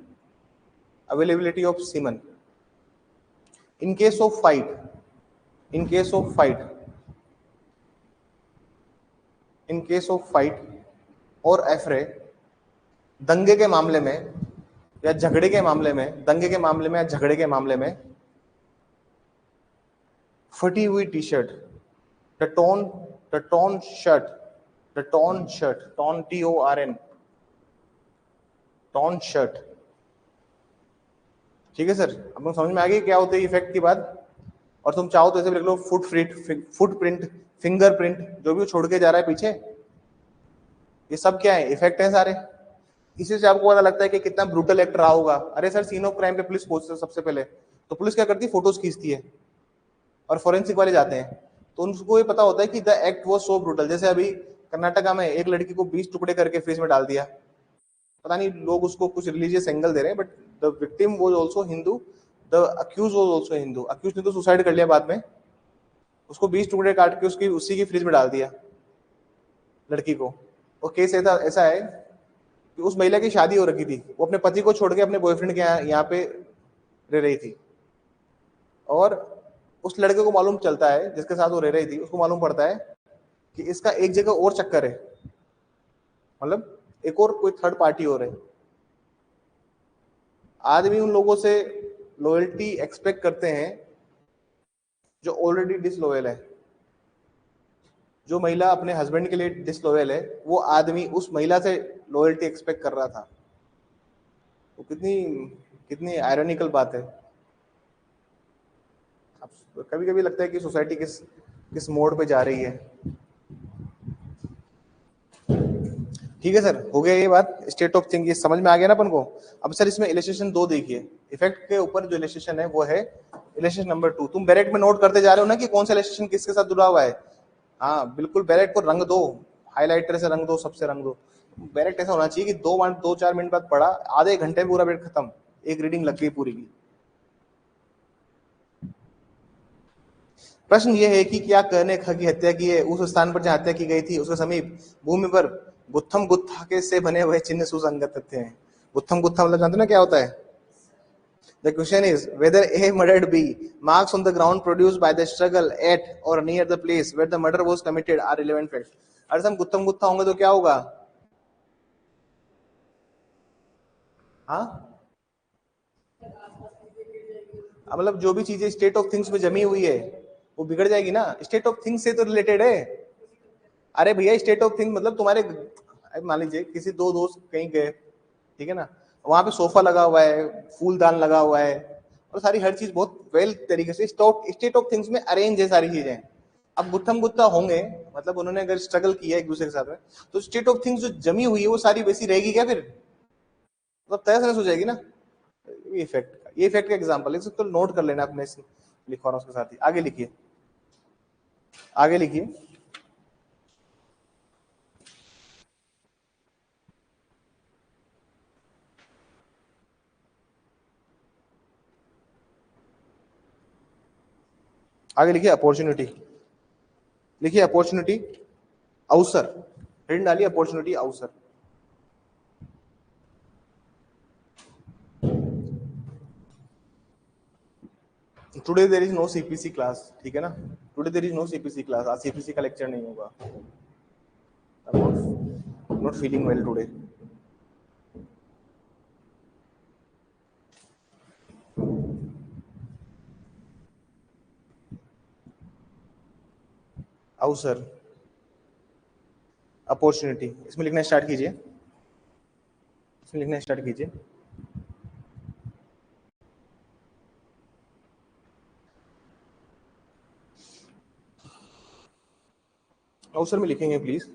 in case of fight और एफरे, दंगे के मामले में या झगड़े के मामले में, फटी हुई T shirt, torn shirt, torn shirt, ठीक है सर, अब समझ में आ गई क्या होते है इफेक्ट की बात। और तुम चाहो तो ऐसे भी लिख लो, फुटप्रिंट, फिंगरप्रिंट, जो भी वो छोड़ के जा रहा है पीछे, ये सब क्या है, इफेक्ट है सारे। इसी से आपको पता लगता है कि कितना ब्रूटल एक्ट रहा होगा। अरे सर सीन ऑफ क्राइम पे पुलिस पहुंचती है सबसे पहले, तो पुलिस क्या करती है, फोटोज खींचती है, और फोरेंसिक वाले जाते हैं, तो उनको ये पता होता है कि the act was so brutal. जैसे अभी कर्नाटका में एक लड़की को 20 टुकड़े करके फ्रिज में डाल दिया, पता नहीं लोग उसको कुछ रिलीजियस एंगल दे रहे हैं, but the victim was also Hindu, the accused was also Hindu. Accused ने तो सुसाइड कर लिया बाद में, उसको 20 टुकड़े काट के उसकी उसी की फ्रिज में डाल दिया लड़की को। और केस ऐसा है कि उस महिला की शादी हो रखी थी, वो अपने पति को छोड़ के अपने बॉयफ्रेंड के यहाँ पे रह रही थी, और उस लड़के को मालूम चलता है, जिसके साथ वो रह रही थी, उसको मालूम पड़ता है कि इसका एक जगह और चक्कर है, मतलब एक और कोई थर्ड पार्टी हो रहे। आदमी उन लोगों से लॉयल्टी एक्सपेक्ट करते हैं जो ऑलरेडी डिसलॉयल है। जो महिला अपने हस्बैंड के लिए डिसलॉयल है, वो आदमी उस महिला से लॉयल्टी एक्सपेक्ट कर रहा था। तो कितनी आयरनिकल बात है। कभी कभी लगता है कि सोसाइटी किस मोड़ पे जा रही है। ठीक है सर, हो गया ये बात, स्टेट ऑफ थिंग, ये समझ में आ गया ना अपन को। अब सर इसमें इलस्ट्रेशन 2 देखिए, इफेक्ट के ऊपर जो इलस्ट्रेशन है वो है इलस्ट्रेशन नंबर 2। तुम बैरेट में नोट करते जा रहे हो ना कि कौन सा इलस्ट्रेशन किसके साथ जुड़ा हुआ है। हाँ बिल्कुल, बैरेट को रंग दो, हाईलाइटर से रंग दो, सबसे रंग दो। बैरेट ऐसा होना चाहिए कि 2-4 मिनट बाद पढ़ा, आधे घंटे में पूरा बैरेट खत्म, एक रीडिंग लग गई पूरी की। प्रश्न ये है कि क्या कहने की हत्या की है, उस स्थान पर जहां हत्या की गई थी उसके समीप भूमि पर गुत्थम गुत्था के से बने हुए चिन्ह सुसंगत तथ्य हैं। गुत्थम गुत्था मतलब जानते हो ना क्या होता है? The question is whether A murdered B. Marks on the ground produced by the struggle at or near the place where the murder was committed are relevant facts. अगर हम गुत्थम गुत्था होंगे तो क्या होगा? हाँ, मतलब जो भी चीजें स्टेट ऑफ थिंग्स में जमी हुई है वो बिगड़ जाएगी ना। स्टेट ऑफ थिंग्स से तो रिलेटेड है। अरे भैया स्टेट ऑफ थिंग्स मतलब तुम्हारे, मान लीजिए किसी दो दोस्त कहीं गए, ठीक है ना, वहां पे सोफा लगा हुआ है, फूलदान लगा हुआ है और सारी हर चीज बहुत वेल तरीके से स्टेट ऑफ थिंग्स में अरेंज है सारी चीजें। अब गुत्थम गुत्था होंगे मतलब उन्होंने अगर स्ट्रगल किया एक दूसरे के साथ में, तो स्टेट ऑफ थिंग्स जो जमी हुई है वो सारी वैसी रहेगी क्या? फिर मतलब तहस हो जाएगी ना। ये इफेक्ट का एग्जांपल है, इसको नोट कर लेना अपने, लिखवा रहा हूं उसके साथ ही। आगे लिखिए, आगे लिखिए। आगे लिखिए अपॉर्चुनिटी, लिखिए अपॉर्चुनिटी, अवसर, हेडिंग डालिए अपॉर्चुनिटी अवसर। Today there is no CPC class, ठीक है ना, today there is no CPC class, आज सीपीसी का लेक्चर नहीं होगा। Not feeling well today. अवसर, अपॉर्चुनिटी, इसमें लिखना स्टार्ट कीजिए, इसमें लिखना स्टार्ट कीजिए। अवसर में लिखेंगे please.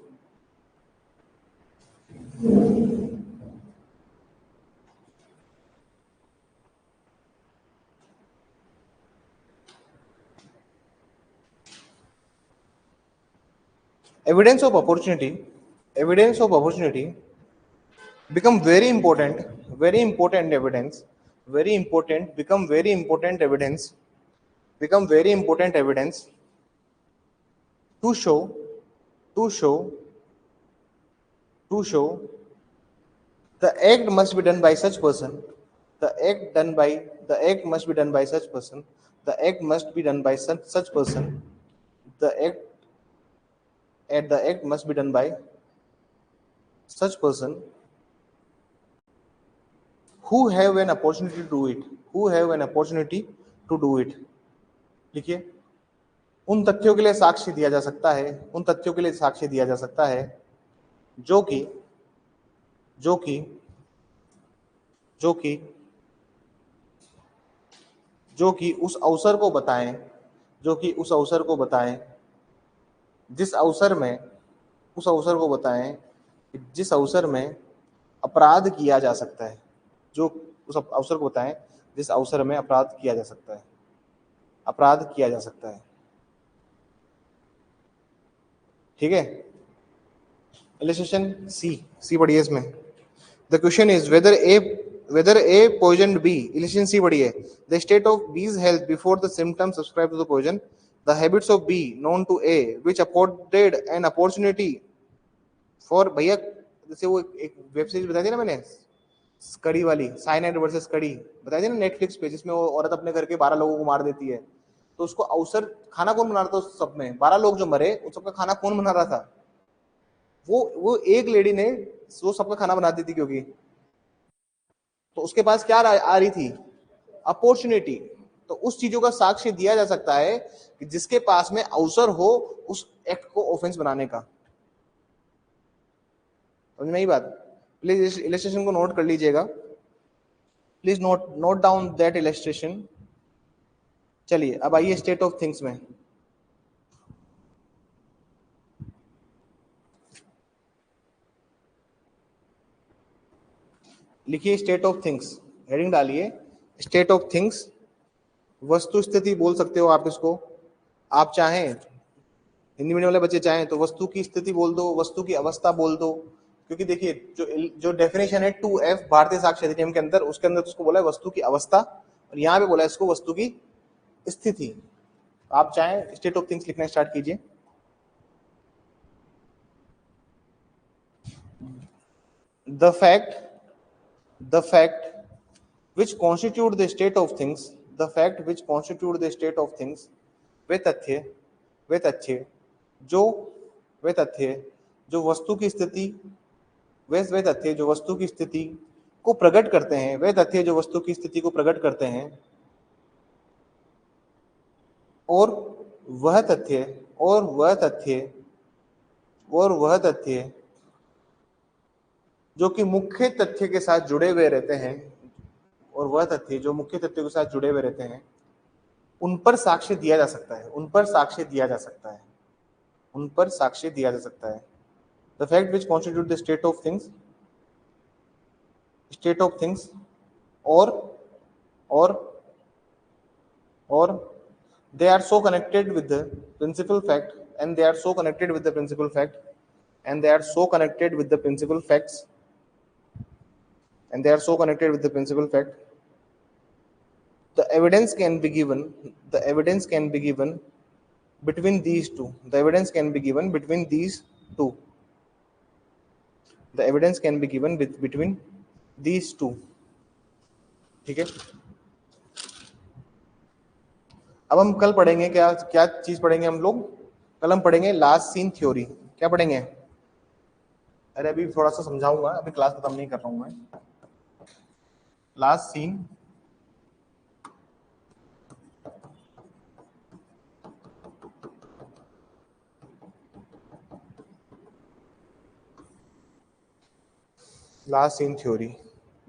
Evidence of opportunity, evidence of opportunity become very important, very important evidence, very important, become very important evidence, become very important evidence to show, to show, to show the act must be done by such person, the act done by, the act must be done by such person, the act must be done by such person, the act, at the act must be done by such person who have an opportunity to do it, who have an opportunity to do it। लिखिए, उन तथ्यों के लिए साक्ष्य दिया जा सकता है, उन तथ्यों के लिए साक्ष्य दिया जा सकता है जो कि जो कि जो कि जो कि उस अवसर को बताएं, जो कि उस अवसर को बताएं जिस अवसर में, उस अवसर को बताएं जिस अवसर में अपराध किया जा सकता है, जो उस अवसर को बताएं जिस अवसर में अपराध किया जा सकता है, अपराध किया जा सकता है, ठीक है। इलस्ट्रेशन सी पढ़िए इसमें। The question is whether A poisoned B, illustration C पढ़िए। The state of B's health before the symptoms subscribe to the poison, the habits of B known to A which afforded an opportunity for, भैया जैसे वो एक वेब सीरीज बताई थी ना मैंने, कड़ी वाली, साइनाइड वर्सेस कड़ी बताई थी ना नेटफ्लिक्स पे, जिसमें वो औरत अपने घर के 12 लोगों को मार देती है, तो उसको अवसर, खाना कौन बना रहा था उस सब में? 12 लोग जो मरे उन सबका खाना कौन बना रहा था? वो एक लेडी ने वो सबका खाना बनाती थी, क्योंकि तो उसके पास क्या आ रही थी? अपॉर्चुनिटी। तो उस चीजों का साक्ष्य दिया जा सकता है कि जिसके पास में अवसर हो उस एक्ट को ऑफेंस बनाने का। समझ में आई बात? प्लीज इलस्ट्रेशन को नोट कर लीजिएगा, please note down that illustration. चलिए अब आइए स्टेट ऑफ थिंग्स में। लिखिए स्टेट ऑफ थिंग्स, हेडिंग डालिए स्टेट ऑफ थिंग्स। वस्तु स्थिति बोल सकते हो आप इसको, आप चाहें हिंदी मीडियम वाले बच्चे चाहें तो वस्तु की स्थिति बोल दो, वस्तु की अवस्था बोल दो, क्योंकि देखिए जो डेफिनेशन है 2F भारतीय साक्ष्य अधिनियम के अंदर, उसके अंदर उसको बोला है वस्तु की अवस्था, और यहाँ पे बोला है इसको वस्तु की स्थिति। आप चाहें स्टेट ऑफ थिंग्स लिखना स्टार्ट कीजिए। The fact which constitute the state of things, the fact which constitute the state of things, वे तथ्य वे तथ्य जो वे तथ्य जो वस्तु की स्थिति वे तथ्य जो वस्तु की स्थिति को प्रकट करते हैं, वे तथ्य जो वस्तु की स्थिति को प्रकट करते हैं, और वह तथ्य जो कि मुख्य तथ्य के साथ जुड़े हुए रहते हैं, और वह तथ्य जो मुख्य तथ्य के साथ जुड़े हुए रहते हैं, उन पर साक्ष्य दिया जा सकता है, उन पर साक्ष्य दिया जा सकता है, उन पर साक्ष्य दिया जा सकता है। The fact which constitute the state of things और they are so connected with the principal fact, and they are so connected with the principal fact, and they are so connected with the principal facts, and they are so connected with the principal fact. The evidence can be given between these two. The evidence can be given between these two. The evidence can be given between these two. ठीक है, अब हम कल पढ़ेंगे क्या चीज पढ़ेंगे हम लोग? कल हम पढ़ेंगे लास्ट सीन थ्योरी। क्या पढ़ेंगे? अरे अभी थोड़ा सा समझाऊंगा, अभी क्लास खत्म नहीं कर रहा हूं मैं। Last scene theory.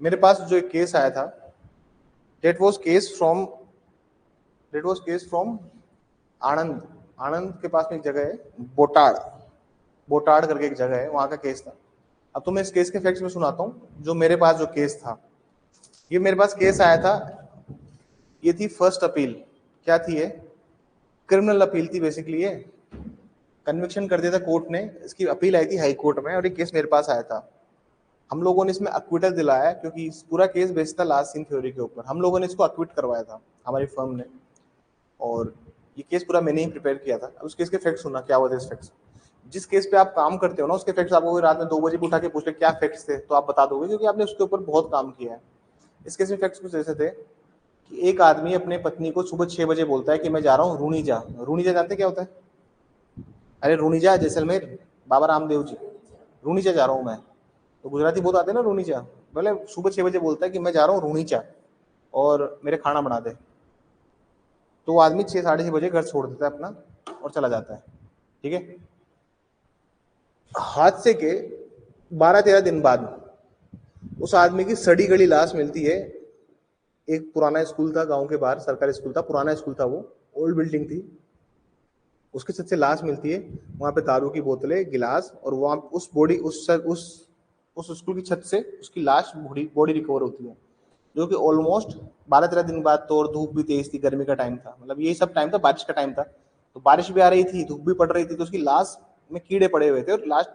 मेरे पास जो एक केस आया था, that was case from आनंद के पास में एक जगह है, बोटाड़ करके एक जगह है, वहां का केस था। अब तो मैं इस केस के फैक्ट्स में सुनाता हूँ। जो मेरे पास जो केस था, ये मेरे पास केस आया था, ये थी फर्स्ट अपील। क्या थी? ये क्रिमिनल अपील थी बेसिकली। ये कन्विक्शन कर दिया था कोर्ट ने, इसकी अपील आई थी हाई कोर्ट में, और ये केस मेरे पास आया था। हम लोगों ने इसमें अक्विटल दिलाया, क्योंकि इस पूरा केस बेस्ड था लास्ट सीन थ्योरी के ऊपर। हम लोगों ने इसको अक्विट करवाया था, हमारी फर्म ने, और ये केस पूरा मैंने ही प्रिपेयर किया था। अब उस केस के फैक्ट्स सुनना, क्या हुआ था इस फैक्ट्स। जिस केस पे आप काम करते हो ना, उसके फैक्ट्स आपको रात में 2 बजे भी उठा के पूछ ले क्या फैक्ट्स थे, तो आप बता दोगे, क्योंकि आपने उसके ऊपर बहुत काम किया है। इस केस में फैक्ट्स कुछ ऐसे थे कि एक आदमी अपने पत्नी को सुबह 6 बजे बोलता है कि मैं जा रहा हूँ रूणीजा। रूणीजा जानते क्या होता है? अरे रूणीजा जैसलमेर, बाबा रामदेव जी, रूणीजा जा रहा हूँ मैं। तो गुजराती बहुत आते हैं ना रूणीजा। बोले सुबह 6 बजे बोलता है कि मैं जा रहा हूँ रूणीजा और मेरे खाना बना दे। तो वो आदमी 6 साढ़े 6 बजे घर छोड़ देता है अपना और चला जाता है। ठीक है, हादसे के 12-13 दिन बाद उस आदमी की सड़ी गली लाश मिलती है। एक पुराना स्कूल था गांव के बाहर, सरकारी स्कूल था, पुराना स्कूल था, वो ओल्ड बिल्डिंग थी, उसके छत से लाश मिलती है। वहां पे दारू की बोतलें, गिलास, और वहां उस स्कूल की छत से उसकी लाश बॉडी रिकवर होती है, जो कि ऑलमोस्ट 12-13 दिन बाद। तो और धूप भी तेज थी, गर्मी का टाइम था, मतलब यही सब टाइम था, बारिश का टाइम था, तो बारिश भी आ रही थी, धूप भी पड़ रही थी, तो उसकी लाश में कीड़े पड़े हुए थे और लाश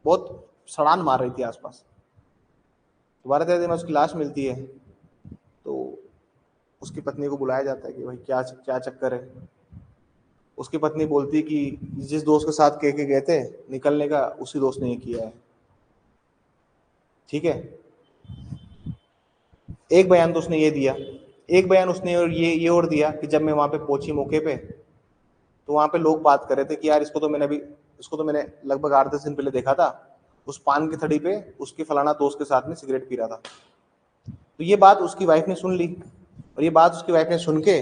बहुत सड़ान मार रही थी आसपास। 12-13 दिन में उसकी लाश मिलती है, तो उसकी पत्नी को बुलाया जाता है कि भाई क्या चक्कर है। उसकी पत्नी बोलती है कि जिस दोस्त के साथ कह के गए थे निकलने का, उसी दोस्त ने ये किया है। ठीक है, एक बयान तो उसने ये दिया, एक बयान उसने और दिया कि जब मैं वहां पे पहुंची मौके पे, तो वहां पे लोग बात कर रहे थे कि यार इसको तो मैंने लगभग 8-10 दिन पहले देखा था, उस पान की थड़ी पे उसके फलाना दोस्त के साथ में सिगरेट पी रहा था। तो ये बात उसकी वाइफ ने सुन ली, और ये बात उसकी वाइफ ने सुन के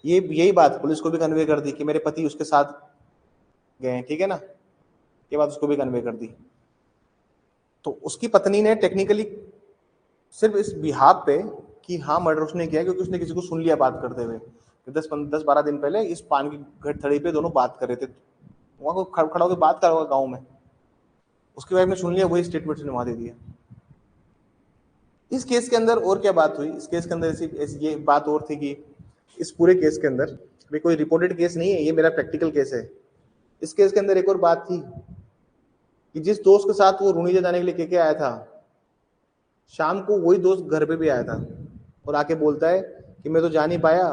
यही बात पुलिस को भी कन्वे कर दी कि मेरे पति उसके साथ गए हैं। ठीक है ना, ये बात उसको भी कन्वे कर दी। तो उसकी पत्नी ने टेक्निकली सिर्फ इस बिहाफ पे कि हाँ मर्डर उसने किया, क्योंकि उसने किसी को सुन लिया बात करते हुए, 10-12 दिन पहले इस पान की थड़ी पे दोनों बात कर रहे थे, वहां को खड़ा होकर बात कर रहा गाँव में, उसकी वाइफ ने सुन लिया, वही स्टेटमेंट उसने वहां दे दिया। इस केस के अंदर और क्या बात हुई? इस केस के अंदर ऐसी ये बात और थी कि इस पूरे केस के अंदर, ये कोई रिपोर्टेड केस नहीं है, ये मेरा प्रैक्टिकल केस है। इस केस के अंदर एक और बात थी कि जिस दोस्त के साथ वो रूणीजा जाने के लिए कह आया था, शाम को वही दोस्त घर पे भी आया था और आके बोलता है कि मैं तो जा नहीं पाया,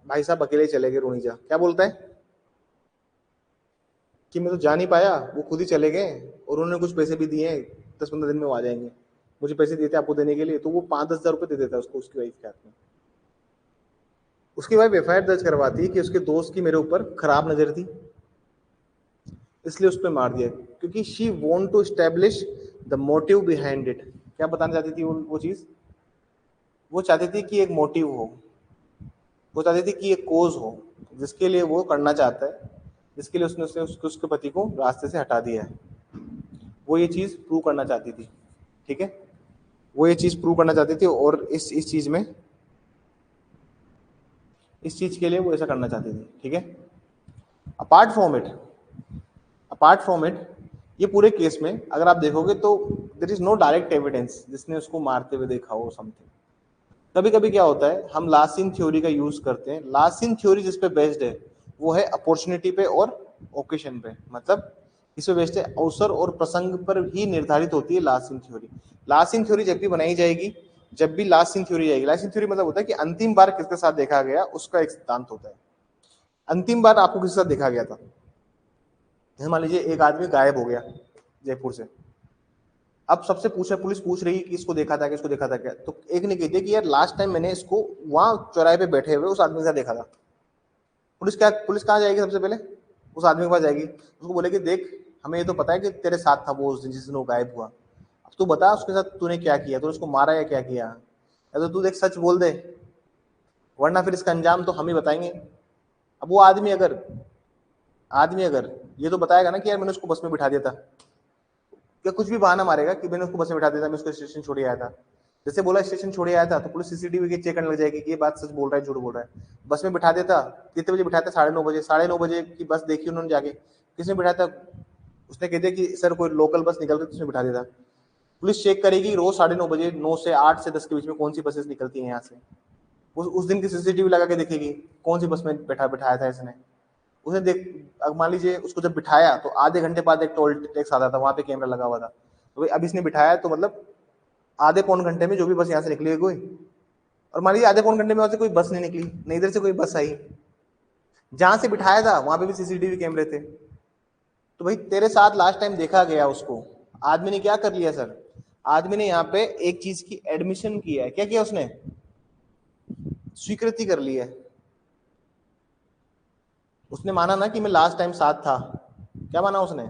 भाई साहब अकेले चले गए रोनिजा, क्या बोलता है कि मैं तो जा नहीं पाया, वो खुद ही चले गए और उन्होंने कुछ पैसे भी दिए, 10-15 दिन में वो आ जाएंगे, मुझे पैसे देते आपको देने के लिए, तो वो 5-10 हजार रुपये दे देता है उसको, उसकी वाइफ के हाथ में। उसकी वाइफ एफ दर्ज करवाती है कि उसके दोस्त की मेरे ऊपर खराब नजर थी, इसलिए उस पर मार दिया, क्योंकि she want to establish the motive behind it. क्या बताना चाहती थी वो चीज, वो चाहती थी कि एक मोटिव हो, वो चाहती थी कि एक कोज हो जिसके लिए वो करना चाहता है, जिसके लिए उसने उसके पति को रास्ते से हटा दिया है, वो ये चीज प्रूव करना चाहती थी। ठीक है, वो ये चीज प्रूव करना चाहती थी, और इस चीज में, इस चीज के लिए वो ऐसा करना चाहती थी। ठीक है, अपार्ट फ्रॉम इट ये पूरे केस में अगर आप देखोगे तो there is no direct evidence जिसने उसको मारते हुए देखा हो समथिंग। कभी कभी क्या होता है, हम लास्ट सीन थ्योरी का यूज करते हैं। लास्ट सीन थ्योरी जिस पे बेस्ड है वो है अपॉर्चुनिटी पे और ओकेशन पे, मतलब इस पे बेस्ड है, अवसर और प्रसंग पर ही निर्धारित होती है last scene theory. Last scene theory जब भी बनाई जाएगी, जब भी लास्ट सीन थ्योरी जाएगी, लास्ट सीन थ्योरी मतलब होता है कि अंतिम बार किसके साथ देखा गया उसका एक सिद्धांत होता है। अंतिम बार आपको किसके साथ देखा गया था, जैसे मान लीजिए एक आदमी गायब हो गया जयपुर से, अब सबसे पूछा, पुलिस पूछ रही कि इसको देखा था क्या, इसको देखा था क्या, तो एक ने कह दिया कि यार लास्ट टाइम मैंने इसको वहां चौराहे पे बैठे हुए उस आदमी के साथ देखा था। पुलिस कहाँ जाएगी सबसे पहले, उस आदमी के पास जाएगी, उसको बोलेगी देख हमें ये तो पता है कि तेरे साथ था वो उस दिन जिस दिन वो गायब हुआ, अब तू बता उसके साथ तूने क्या किया, तूने उसको मारा या क्या किया, या तो तू देख सच बोल दे, वरना फिर इसका अंजाम तो हम ही बताएंगे। अब वो आदमी अगर ये तो बताएगा ना कि यार मैंने उसको बस में बिठा दिया था, क्या कुछ भी बहाना मारेगा कि मैंने उसको बस में बिठा दिया था, मैं उसको स्टेशन छोड़ आया था। जैसे बोला स्टेशन छोड़ आया था तो पुलिस सीसीटीवी के चेक करने लग जाएगी कि ये बात सच बोल रहा है झूठ बोल रहा है। बस में बिठा देता, कितने बजे बिठाया था, 9:30 बजे, 9:30 बजे की बस देखी उन्होंने जाके, किसने बिठाया था, उसने कह दिया कि सर कोई लोकल बस निकल रही थी उसने बिठा दिया था। पुलिस चेक करेगी रोज 9:30 बजे, 9 से 8 से 10 के बीच में कौन सी बसेस निकलती हैं यहाँ से, उस दिन की सीसीटीवी लगा के देखेगी कौन सी बस में बिठाया था इसने। उसने देख, अब मान लीजिए उसको जब बिठाया तो आधे घंटे बाद एक टोल टैक्स आता था, वहां पे कैमरा लगा हुआ था, तो भाई अब इसने बिठाया तो मतलब आधे पौन घंटे में जो भी बस यहाँ से निकली कोई, और मान लीजिए आधे पौन घंटे में वहां से कोई बस नहीं निकली, नहीं इधर से कोई बस आई, जहां से बिठाया था वहां पे भी सीसीटीवी कैमरे थे, तो भाई तेरे साथ लास्ट टाइम देखा गया उसको। आदमी ने क्या कर लिया सर, आदमी ने यहाँ पे एक चीज की एडमिशन किया है, क्या किया उसने, स्वीकृति कर ली है, उसने माना ना कि मैं लास्ट टाइम साथ था, क्या माना उसने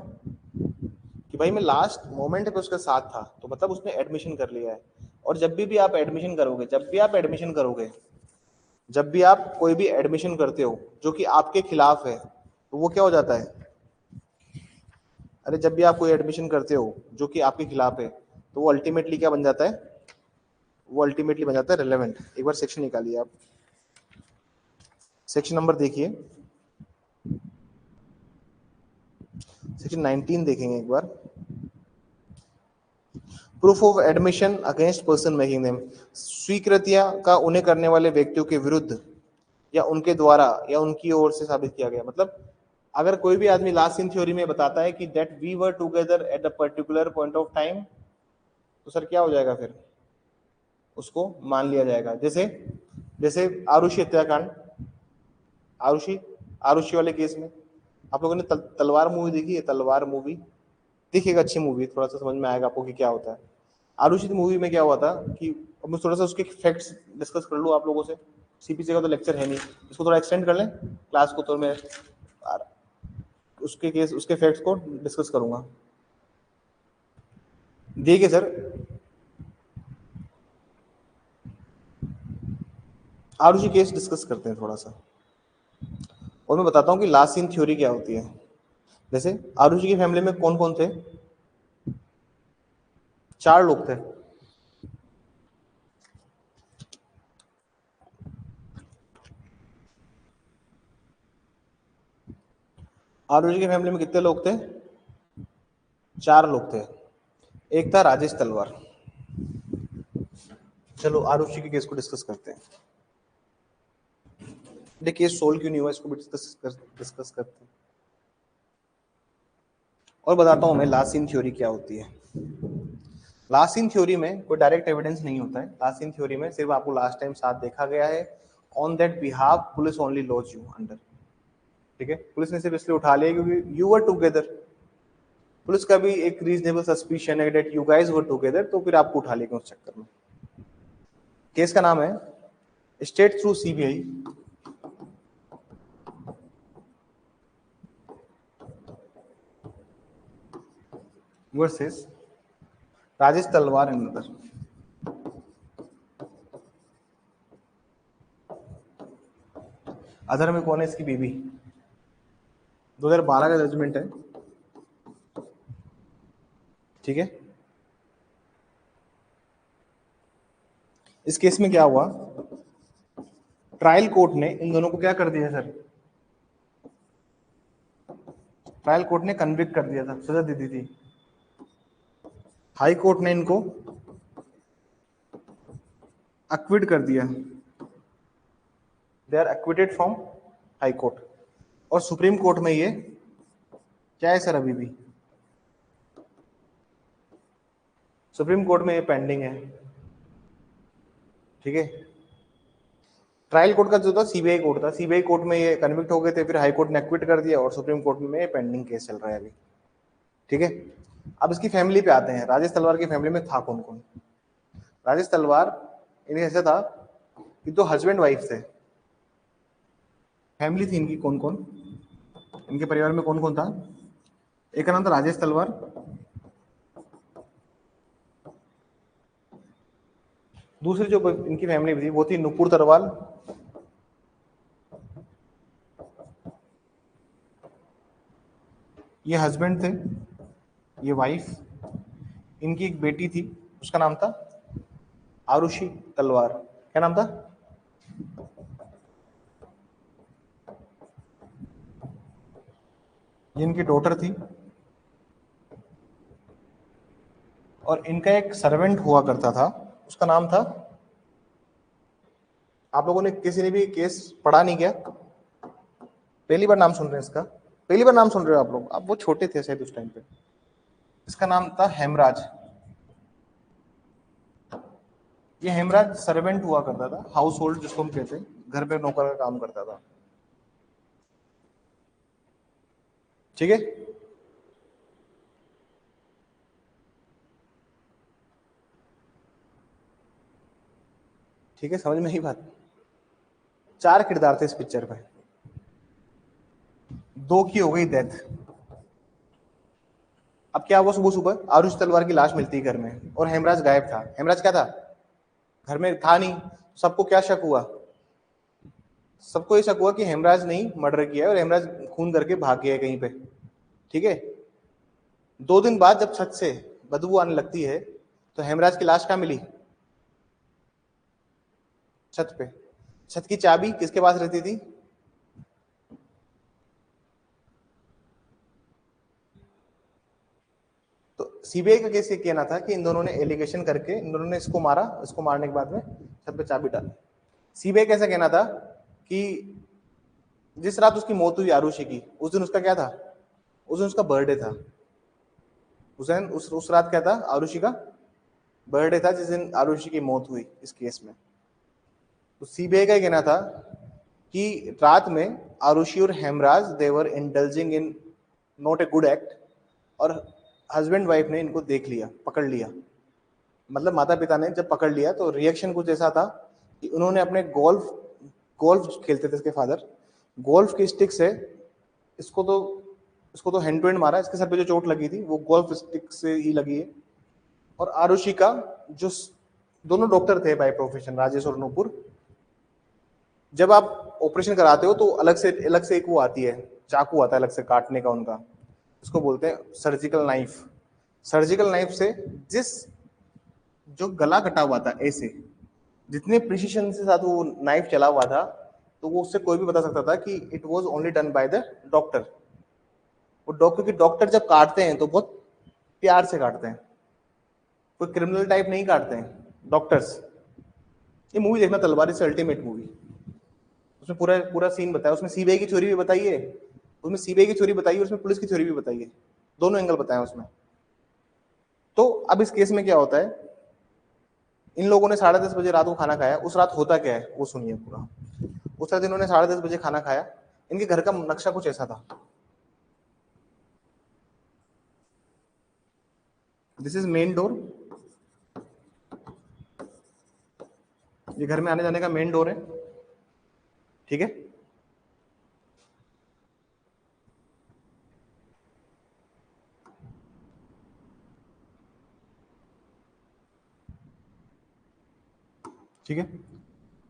कि भाई मैं लास्ट मोमेंट पे उसके साथ था, तो मतलब उसने एडमिशन कर लिया है। और जब भी आप एडमिशन करोगे, जब भी आप कोई भी एडमिशन करते हो जो कि आपके खिलाफ है, तो वो क्या हो जाता है, अरे जब भी आप कोई एडमिशन करते हो जो कि आपके खिलाफ है, तो वो अल्टीमेटली क्या बन जाता है, वो अल्टीमेटली बन जाता है रेलेवेंट। एक बार सेक्शन निकालिए आप, सेक्शन नंबर देखिए, सेक्शन 19 देखेंगे एक बार, proof of admission against person making them, स्वीकृतियां का उन्हें करने वाले व्यक्तियों के विरुद्ध या उनके द्वारा या उनकी ओर से साबित किया गया। मतलब अगर कोई भी आदमी लास्ट इन थ्योरी में बताता है कि that we were together at a particular point of time, तो सर क्या हो जाएगा, फिर उसको मान लिया जाएगा। जैसे जैसे आरुषि हत्याकांड, आरुषि आरुषि वाले केस में आप लोगों ने तलवार मूवी देखी है, तलवार मूवी देखिएगा, अच्छी मूवी, थोड़ा सा समझ में आएगा आपको कि क्या होता है। आरुषि मूवी में क्या हुआ था कि, अब मैं थोड़ा सा उसके फैक्ट्स डिस्कस कर लूँ आप लोगों से, सीपीसी का तो लेक्चर है नहीं, इसको थोड़ा एक्सटेंड कर लें क्लास को, तो मैं उसके फैक्ट्स को डिस्कस करूंगा। देखिए सर, आरुषि केस डिस्कस करते हैं थोड़ा सा, और मैं बताता हूँ कि लास्ट सीन थ्योरी क्या होती है। जैसे आरुषि की फैमिली में कौन कौन थे, 4 लोग थे। आरुषि की फैमिली में कितने लोग थे, 4 लोग थे। एक था राजेश तलवार। चलो आरुषि के केस को डिस्कस करते हैं, देखिए सोल्व क्यों नहीं हुआ इसको भी डिस्कस करते हैं, और बताता हूं मैं लास्ट सीन थ्योरी क्या होती है। लास्ट सीन थ्योरी में कोई डायरेक्ट एविडेंस नहीं होता है, लास्ट सीन थ्योरी में सिर्फ आपको लास्ट टाइम साथ देखा गया है on that behalf police only lodges you under. ठीक है, पुलिस ने सिर्फ इसलिए उठा लिया क्योंकि यू वर टुगेदर, पुलिस का भी एक रीजनेबल सस्पिशन है that you guys were together, तो फिर आपको उठा लेगा उस चक्कर में। केस का नाम है state through CBI versus Rajesh तलवार एंड अदर। अदर में कौन है? इसकी बीबी। 2012 का जजमेंट है। ठीक है, इस केस में क्या हुआ, ट्रायल कोर्ट ने इन दोनों को क्या कर दिया सर? ट्रायल कोर्ट ने कन्विक्ट कर दिया था, सजा दे दी थी। हाई कोर्ट ने इनको अक्विट कर दिया, they are acquitted from high court. और सुप्रीम कोर्ट में ये क्या है सर? अभी भी सुप्रीम कोर्ट में ये पेंडिंग है। ठीक है, ट्रायल कोर्ट का जो था सीबीआई कोर्ट था, सीबीआई कोर्ट में ये कन्विक्ट हो गए थे, फिर हाई कोर्ट ने एक्विट कर दिया और सुप्रीम कोर्ट में ये पेंडिंग केस चल रहा है अभी। ठीक है, अब इसकी फैमिली पे आते हैं। राजेश तलवार की फैमिली में था कौन कौन? राजेश तलवार, इन्हें ऐसा था कि दो हस्बैंड वाइफ थे। फैमिली थी इनकी कौन कौन? इनके परिवार में कौन कौन था? एक का नाम था राजेश तलवार, दूसरी जो इनकी फैमिली थी वो थी नुपुर तरवाल, ये हस्बैंड थे, ये वाइफ, इनकी एक बेटी थी, उसका नाम था आरुषि तलवार। क्या नाम था? ये इनकी डॉटर थी। और इनका एक सर्वेंट हुआ करता था, उसका नाम था, आप लोगों ने किसी ने भी केस पढ़ा नहीं क्या? पहली बार नाम सुन रहे हैं इसका? पहली बार नाम सुन रहे हो आप लोग? आप वो छोटे थे शायद उस टाइम पे। इसका नाम था हेमराज। ये हेमराज सर्वेंट हुआ करता था, हाउस होल्ड जिसको हम कहते हैं, घर पे नौकर का काम करता था। ठीक है, ठीक है, समझ में ही बात। 4 किरदार थे इस पिक्चर में, 2 की हो गई डेथ। अब क्या हुआ, सुबह सुबह आरुष तलवार की लाश मिलती है घर में और हेमराज गायब था। हेमराज क्या था? घर में था नहीं। सबको क्या शक हुआ? सबको ये शक हुआ कि हेमराज ने मर्डर किया है और हेमराज खून करके भाग गया है कहीं पे। ठीक है, 2 दिन बाद जब छत से बदबू आने लगती है तो हेमराज की लाश कहाँ मिली? छत पे। छत की चाबी किसके पास रहती थी? तो सीबीआई का केस ये कहना था कि इन दोनों ने एलिगेशन करके इन दोनों ने इसको मारा, इसको मारने के बाद में छत पे चाबी डाली। सीबीआई कैसा कहना था कि जिस रात उसकी मौत हुई आरुषि की, उस दिन उसका क्या था? उस दिन उसका बर्थडे था। उस दिन उस रात क्या था? आरुषि का बर्थडे था जिस दिन आरुषि की मौत हुई इस केस में। तो सीबीआई का कहना था कि रात में आरुषि और Hemraj they were indulging in not a good act, और हस्बैंड वाइफ ने इनको देख लिया, पकड़ लिया। मतलब माता पिता ने जब पकड़ लिया तो रिएक्शन कुछ ऐसा था कि उन्होंने अपने गोल्फ खेलते थे इसके फादर, गोल्फ की स्टिक से इसको तो हैंड टू हैंड मारा। इसके सर पे जो चोट लगी थी वो गोल्फ स्टिक से ही लगी है। और आरुषि का जो दोनों डॉक्टर थे बाय प्रोफेशन, राजेश और नूपुर, जब आप ऑपरेशन कराते हो तो अलग से एक वो आती है, चाकू आता है अलग से काटने का उनका, उसको बोलते हैं सर्जिकल नाइफ। सर्जिकल नाइफ से जो गला कटा हुआ था ऐसे, जितने प्रिसीशन से साथ वो नाइफ चला हुआ था, तो वो उससे कोई भी बता सकता था कि it was only done by the doctor. वो डॉक्टर, क्योंकि डॉक्टर जब काटते हैं तो बहुत प्यार से काटते हैं, कोई क्रिमिनल टाइप नहीं काटते हैं डॉक्टर्स। ये मूवी देखना, तलवार से अल्टीमेट मूवी, उसमें पूरा पूरा सीन बताया, उसमें सीबीआई की थ्योरी भी बताई है, उसमें सीबीआई की थ्योरी बताई है, उसमें पुलिस की थ्योरी भी बताई है, दोनों एंगल बताए उसमें। तो अब इस केस में क्या होता है, इन लोगों ने 10:30 बजे रात को खाना खाया, उस रात होता क्या है वो सुनिए पूरा। उस रात इन्होंने 10:30 बजे खाना खाया। इनके घर का नक्शा कुछ ऐसा था। दिस इज मेन डोर, ये घर में आने जाने का मेन डोर है, ठीक है। ठीक है,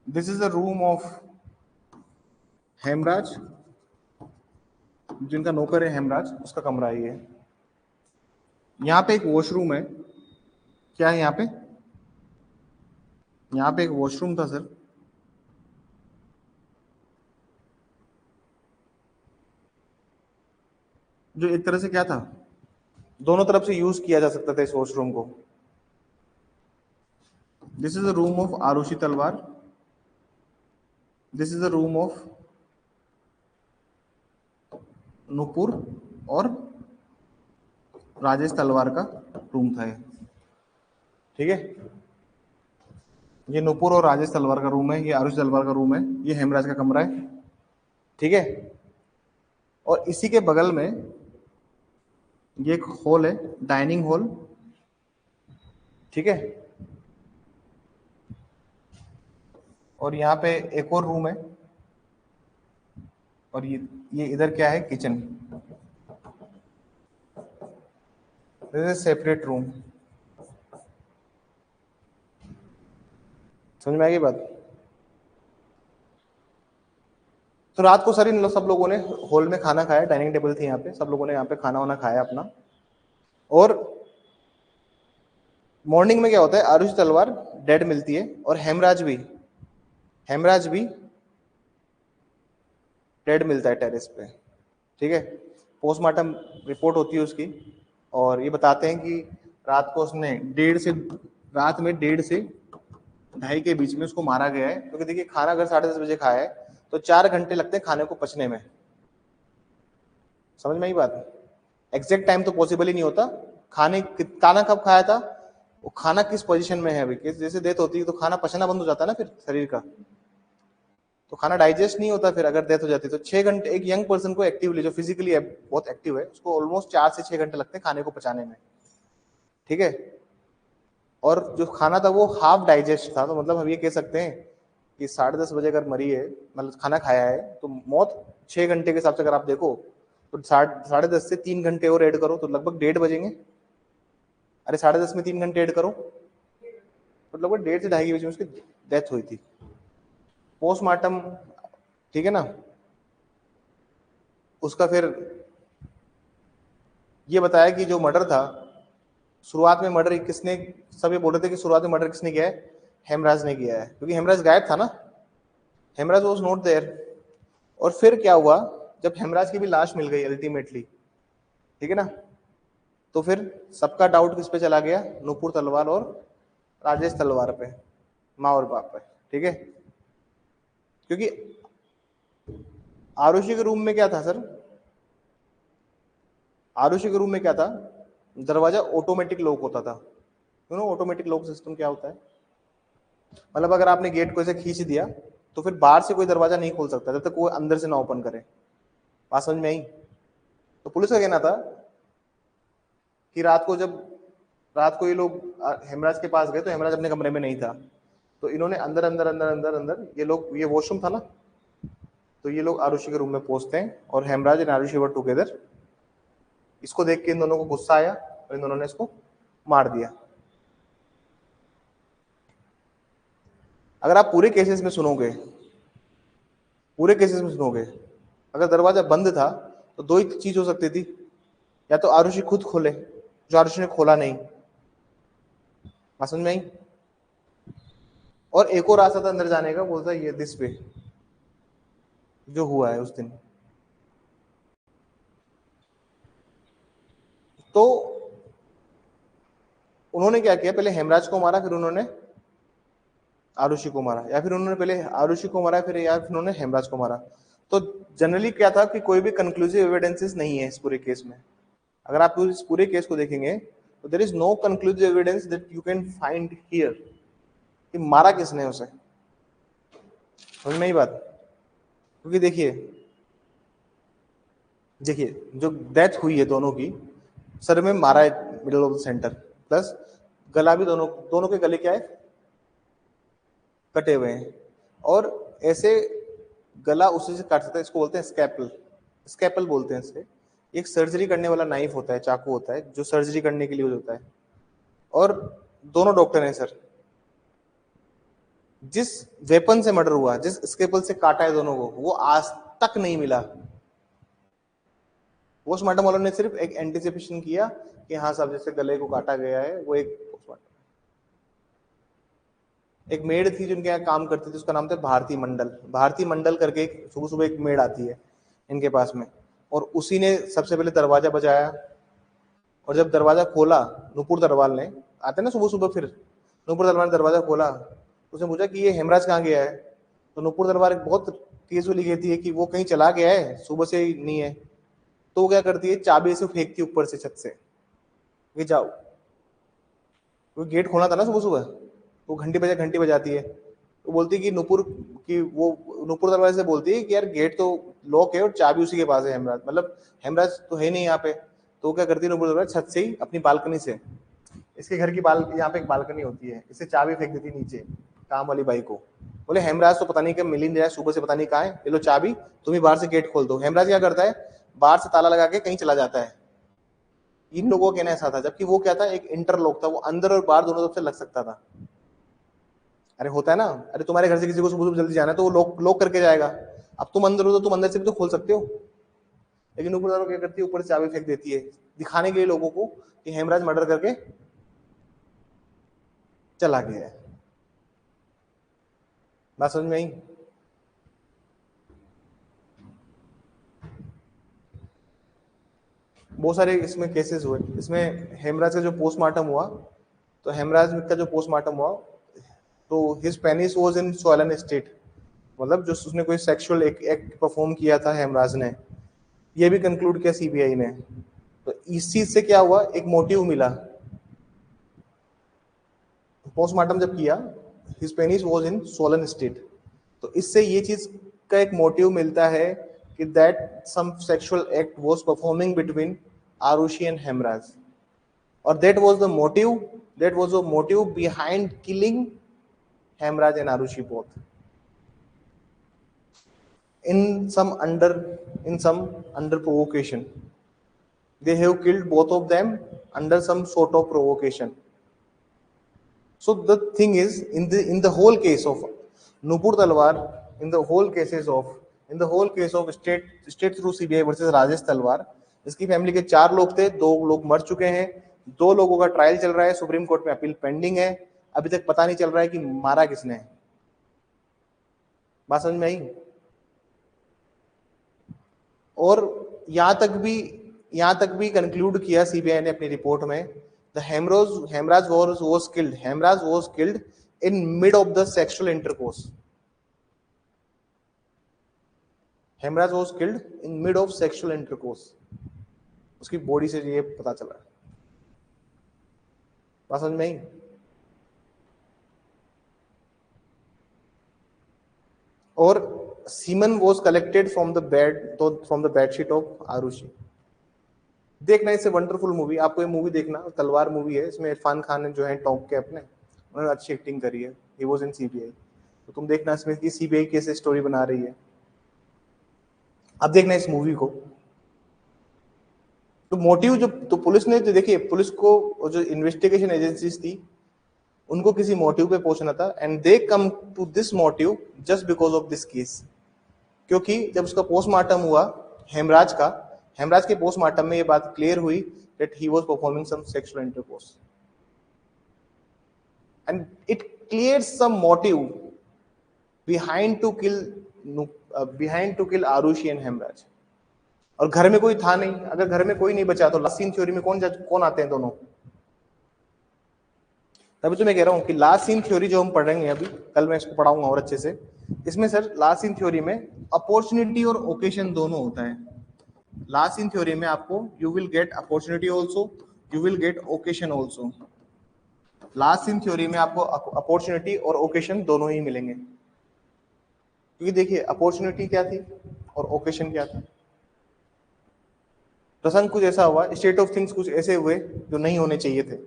this is the room of Hemraj, जिनका नौकर है हेमराज, उसका कमरा है ये। यहाँ पे एक वॉशरूम है, क्या है यहाँ पे? यहाँ पे एक वॉशरूम था सर, जो एक तरह से क्या था, दोनों तरफ से यूज किया जा सकता था इस वॉशरूम को। This is the room of Aarushi Talwar, this is the room of Nupur और राजेश तलवार का रूम था ये, ठीक है। ये नुपुर और राजेश तलवार का रूम है, ये आरुषि तलवार का रूम है, ये हेमराज का कमरा है, ठीक है। और इसी के बगल में ये एक हॉल है, डाइनिंग हॉल, ठीक है। और यहाँ पे एक और रूम है, और ये इधर क्या है, kitchen. This is separate room. समझ में आएगी बात? तो रात को सर इन सब लोगों ने हॉल में खाना खाया, डाइनिंग टेबल थी यहाँ पे, सब लोगों ने यहाँ पे खाना वाना खाया अपना। और मॉर्निंग में क्या होता है, आरुषि तलवार डेड मिलती है और हेमराज भी डेड मिलता है टेरेस पे, ठीक है। पोस्टमार्टम रिपोर्ट होती है उसकी, और ये बताते हैं कि रात को उसने रात में 1:30 से 2:30 के बीच में उसको मारा गया है। क्योंकि देखिए खाना अगर 10:30 बजे खाया है तो 4 घंटे लगते हैं खाने को पचने में। समझ में आई बात? एग्जैक्ट टाइम तो पॉसिबल ही नहीं होता। खाना कब खाया था, वो खाना किस पोजीशन में है अभी, जैसे डेथ होती है तो खाना पचना बंद हो जाता है ना फिर शरीर का, तो खाना डाइजेस्ट नहीं होता फिर अगर डेथ हो जाती है। तो 6 घंटे एक यंग पर्सन को एक्टिवली, जो फिजिकली बहुत एक्टिव है, उसको ऑलमोस्ट 4 से 6 घंटे लगते हैं खाने को पचाने में, ठीक है। और जो खाना था वो हाफ डाइजेस्ट था, तो मतलब हम ये कह सकते हैं कि 10:30 बजे अगर मरी है, मतलब खाना खाया है, तो मौत 6 घंटे के हिसाब से अगर आप देखो तो 10:30 से 3 घंटे और ऐड करो तो लगभग 1:30 बजेंगे। अरे 10:30 में 3 घंटे ऐड करो तो लगभग 1:30 से 2:30 के बीच में उसकी डेथ हुई थी। पोस्टमार्टम, ठीक है ना, उसका फिर ये बताया कि जो मर्डर था, शुरुआत में मर्डर किसने, सब ये बोल रहे थे कि शुरुआत में मर्डर किसने किया है, हेमराज ने किया है, क्योंकि हेमराज गायब था ना, हेमराज वाज नॉट देयर। और फिर क्या हुआ, जब हेमराज की भी लाश मिल गई अल्टीमेटली, ठीक है ना, तो फिर सबका डाउट किस पे चला गया, नुपुर तलवार और राजेश तलवार पे, माँ और बाप पे, ठीक है। क्योंकि आरुषि के रूम में क्या था सर, आरुषि के रूम में क्या था, दरवाजा ऑटोमेटिक लॉक होता था। You know automatic lock system क्या होता है, मतलब अगर आपने गेट को ऐसे खींच दिया तो फिर बाहर से कोई दरवाजा नहीं खोल सकता जब तक कोई अंदर से ना ओपन करे। बात समझ में आई? तो पुलिस का कहना था कि रात को ये लोग हेमराज के पास गए तो हेमराज अपने कमरे में नहीं था, तो इन्होंने अंदर अंदर अंदर अंदर अंदर ये वॉशरूम था ना, तो ये लोग आरुषि के रूम में पहुंचते हैं और Hemraj and Aarushi were together. इसको देख के इन दोनों को गुस्सा आया और इन दोनों ने इसको मार दिया। अगर आप पूरे केसेस में सुनोगे, अगर दरवाजा बंद था तो 2 ही चीज हो सकती थी, या तो आरुषि खुद खोले, जो आरुषि ने खोला नहीं। बात समझ में आई? और एक और रास्ता था अंदर जाने का, बोलता ये दिस वे, जो हुआ है उस दिन। तो उन्होंने क्या किया, पहले हेमराज को मारा, फिर उन्होंने आरुषि को मारा, या फिर उन्होंने पहले आरुषि को मारा फिर उन्होंने हेमराज को मारा। तो जनरली क्या था कि कोई भी कंक्लूसिव एविडेंसेस नहीं है इस पूरे केस में। अगर आप इस पूरे केस को देखेंगे तो there is no conclusive evidence that you can find here कि मारा किसने उसे। समझ में ही बात? क्योंकि देखिए देखिए जो डेथ हुई है दोनों की, सर में मारा है middle of the centre, plus गला भी दोनों दोनों के गले क्या है, कटे हुए हैं। और ऐसे गला उसी से काट सकता है, इसको बोलते हैं स्कैपल, स्कैपल बोलते हैं इसे। एक सर्जरी करने वाला नाइफ होता है, चाकू होता है जो सर्जरी करने के लिए यूज होता है। और दोनों डॉक्टर हैं सर। जिस वेपन से मर्डर हुआ, जिस स्केपल से काटा है दोनों को, वो आज तक नहीं मिला। पोस्टमार्टम वालों ने सिर्फ एक एंटिसिपेशन किया कि हाँ साहब जैसे गले को काटा गया है, वो एक पोस्टमार्टम। एक मेड थी जिनके यहाँ काम करती थी, उसका नाम था भारती मंडल। भारती मंडल करके सुबह सुबह एक मेड आती है इनके पास में, और उसी ने सबसे पहले दरवाजा बजाया। और जब दरवाजा खोला नुपुर दरवाल ने, आते ना सुबह सुबह, फिर नुपुर दरबार ने दरवाजा खोला, उसने पूछा कि ये हेमराज कहाँ गया है। तो नुपुर दरबार एक बहुत केजुअली कहती है कि वो कहीं चला गया है, सुबह से ही नहीं है। तो वो क्या करती है, चाबी से फेंकती है ऊपर से छत से, कि जाओ। वो गेट खोलना था ना सुबह सुबह, वो घंटी बजाती है। तो बोलती है कि नुपुर, कि वो नुपुर दरवाजे से बोलती है कि यार गेट तो लॉक है और चाबी उसी के पास है, हेमराज मतलब हेमराज तो है नहीं यहाँ पे। तो वो क्या करती है नुपुर दरवाजे छत से ही अपनी बालकनी से, इसके घर की यहाँ पे एक बालकनी होती है, इससे चाबी फेंक देती नीचे काम वाली बाई को। बोले हेमराज तो पता नहीं कब मिल ही नहीं रहा है, सुबह से पता नहीं कहाँ है, ले लो चाबी, तुम ही बाहर से गेट खोल दो। हेमराज क्या करता है, बाहर से ताला लगा के कहीं चला जाता है। इन लोगों का कहना ऐसा था, जबकि वो क्या था, एक इंटरलॉक था, वो अंदर और बाहर दोनों तरफ से लग सकता था। अरे होता है ना, अरे तुम्हारे घर से किसी को सुबह सुबह जल्दी जाना है तो वो लॉक लॉक करके जाएगा। अब तुम अंदर हो तो तुम अंदर से भी तो खोल सकते हो। लेकिन ऊपर क्या करती है, ऊपर से चाबी फेंक देती है, दिखाने के लिए लोगों को कि हेमराज मर्डर करके चला गया है। बात समझ में आई? बहुत सारे इसमें केसेस हुए। इसमें हेमराज का जो पोस्टमार्टम हुआ, तो हेमराज का जो पोस्टमार्टम हुआ, तो his penis was in swollen state, मतलब जो उसने कोई सेक्सुअल एक्ट परफॉर्म किया था हेमराज ने, ये भी कंक्लूड किया सीबीआई ने। तो इस चीज से क्या हुआ, एक मोटिव मिला। पोस्टमार्टम जब किया, his penis was in swollen state, तो इससे ये चीज का एक मोटिव मिलता है कि that some sexual act was performing between Aarushi and Hemraj, और that was the motive behind killing Hemraj and Arushi both in some under provocation. They have killed both of them under some sort of provocation. So the thing is, in the whole case of Nupur Talwar, in the whole case of state through CBI versus Rajesh Talwar, इसकी फैमिली के 4 लोग थे, 2 लोग मर चुके हैं, 2 लोगों का ट्रायल चल रहा है, सुप्रीम कोर्ट में अपील पेंडिंग है। अभी तक पता नहीं चल रहा है कि मारा किसने। बात समझ में आई? और यहां तक भी कंक्लूड किया सीबीआई ने अपनी रिपोर्ट में, the Hemraj was killed in mid of the sexual intercourse. Hemraj was killed in mid of sexual intercourse, उसकी बॉडी से ये पता चला। बात समझ में आई? और semen was collected from the bedsheet of Aarushi. देखना इसे वंडरफुल मूवी, आपको ये मूवी देखना, तलवार मूवी है, इसमें इरफान खान ने जो है टॉप के अपने, उन्होंने अच्छी एक्टिंग करी है। ही वाज इन सीबीआई, तो तुम देखना इसमें की सीबीआई कैसे स्टोरी बना रही है। अब देखना इस मूवी को, तो मोटिव जो, तो पुलिस ने, जो देखिए पुलिस को जो इन्वेस्टिगेशन एजेंसीज थी उनको किसी मोटिव पे पहुंचना था, and they come to this motive just because of this case. क्योंकि जब उसका पोस्टमार्टम हुआ हेमराज के पोस्टमार्टम में ये बात क्लियर हुई that he was performing some sexual intercourse, and it clears some motive behind to kill Arushi and Hemraj. और घर में कोई था नहीं, अगर घर में कोई नहीं बचा तो लास्ट सीन थ्योरी में कौन आते हैं दोनों। तभी तो मैं कह रहा हूं कि लास्ट सीन थ्योरी जो हम पढ़ेंगे अभी, कल मैं इसको पढ़ाऊंगा और अच्छे से। इसमें सर लास्ट सीन थ्योरी में अपॉर्चुनिटी और ओकेशन दोनों होता है। लास्ट इन थ्योरी में आपको you will get opportunity also, you will get occasion also. Last in theory में आपको अपॉर्चुनिटी और ओकेशन दोनों ही मिलेंगे, क्योंकि देखिए अपॉर्चुनिटी क्या थी और ओकेशन क्या था। प्रसंग कुछ ऐसा हुआ, स्टेट ऑफ थिंग्स कुछ ऐसे हुए जो नहीं होने चाहिए थे,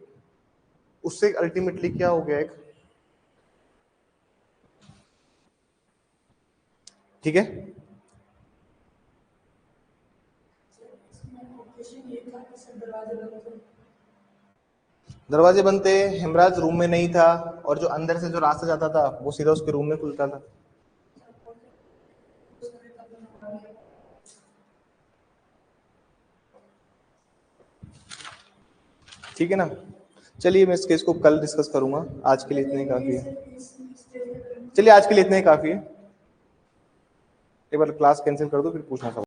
उससे अल्टीमेटली क्या हो गया एक, ठीक है। दरवाजे बनते, हेमराज रूम में नहीं था और जो अंदर से जो रास्ता जाता था वो सीधा उसके रूम में खुलता था। ठीक है ना। चलिए मैं इस केस को कल डिस्कस करूंगा, आज के लिए इतना ही काफी है। चलिए आज के लिए इतना ही काफी है। एक बार क्लास कैंसिल कर दो फिर पूछना सवाल।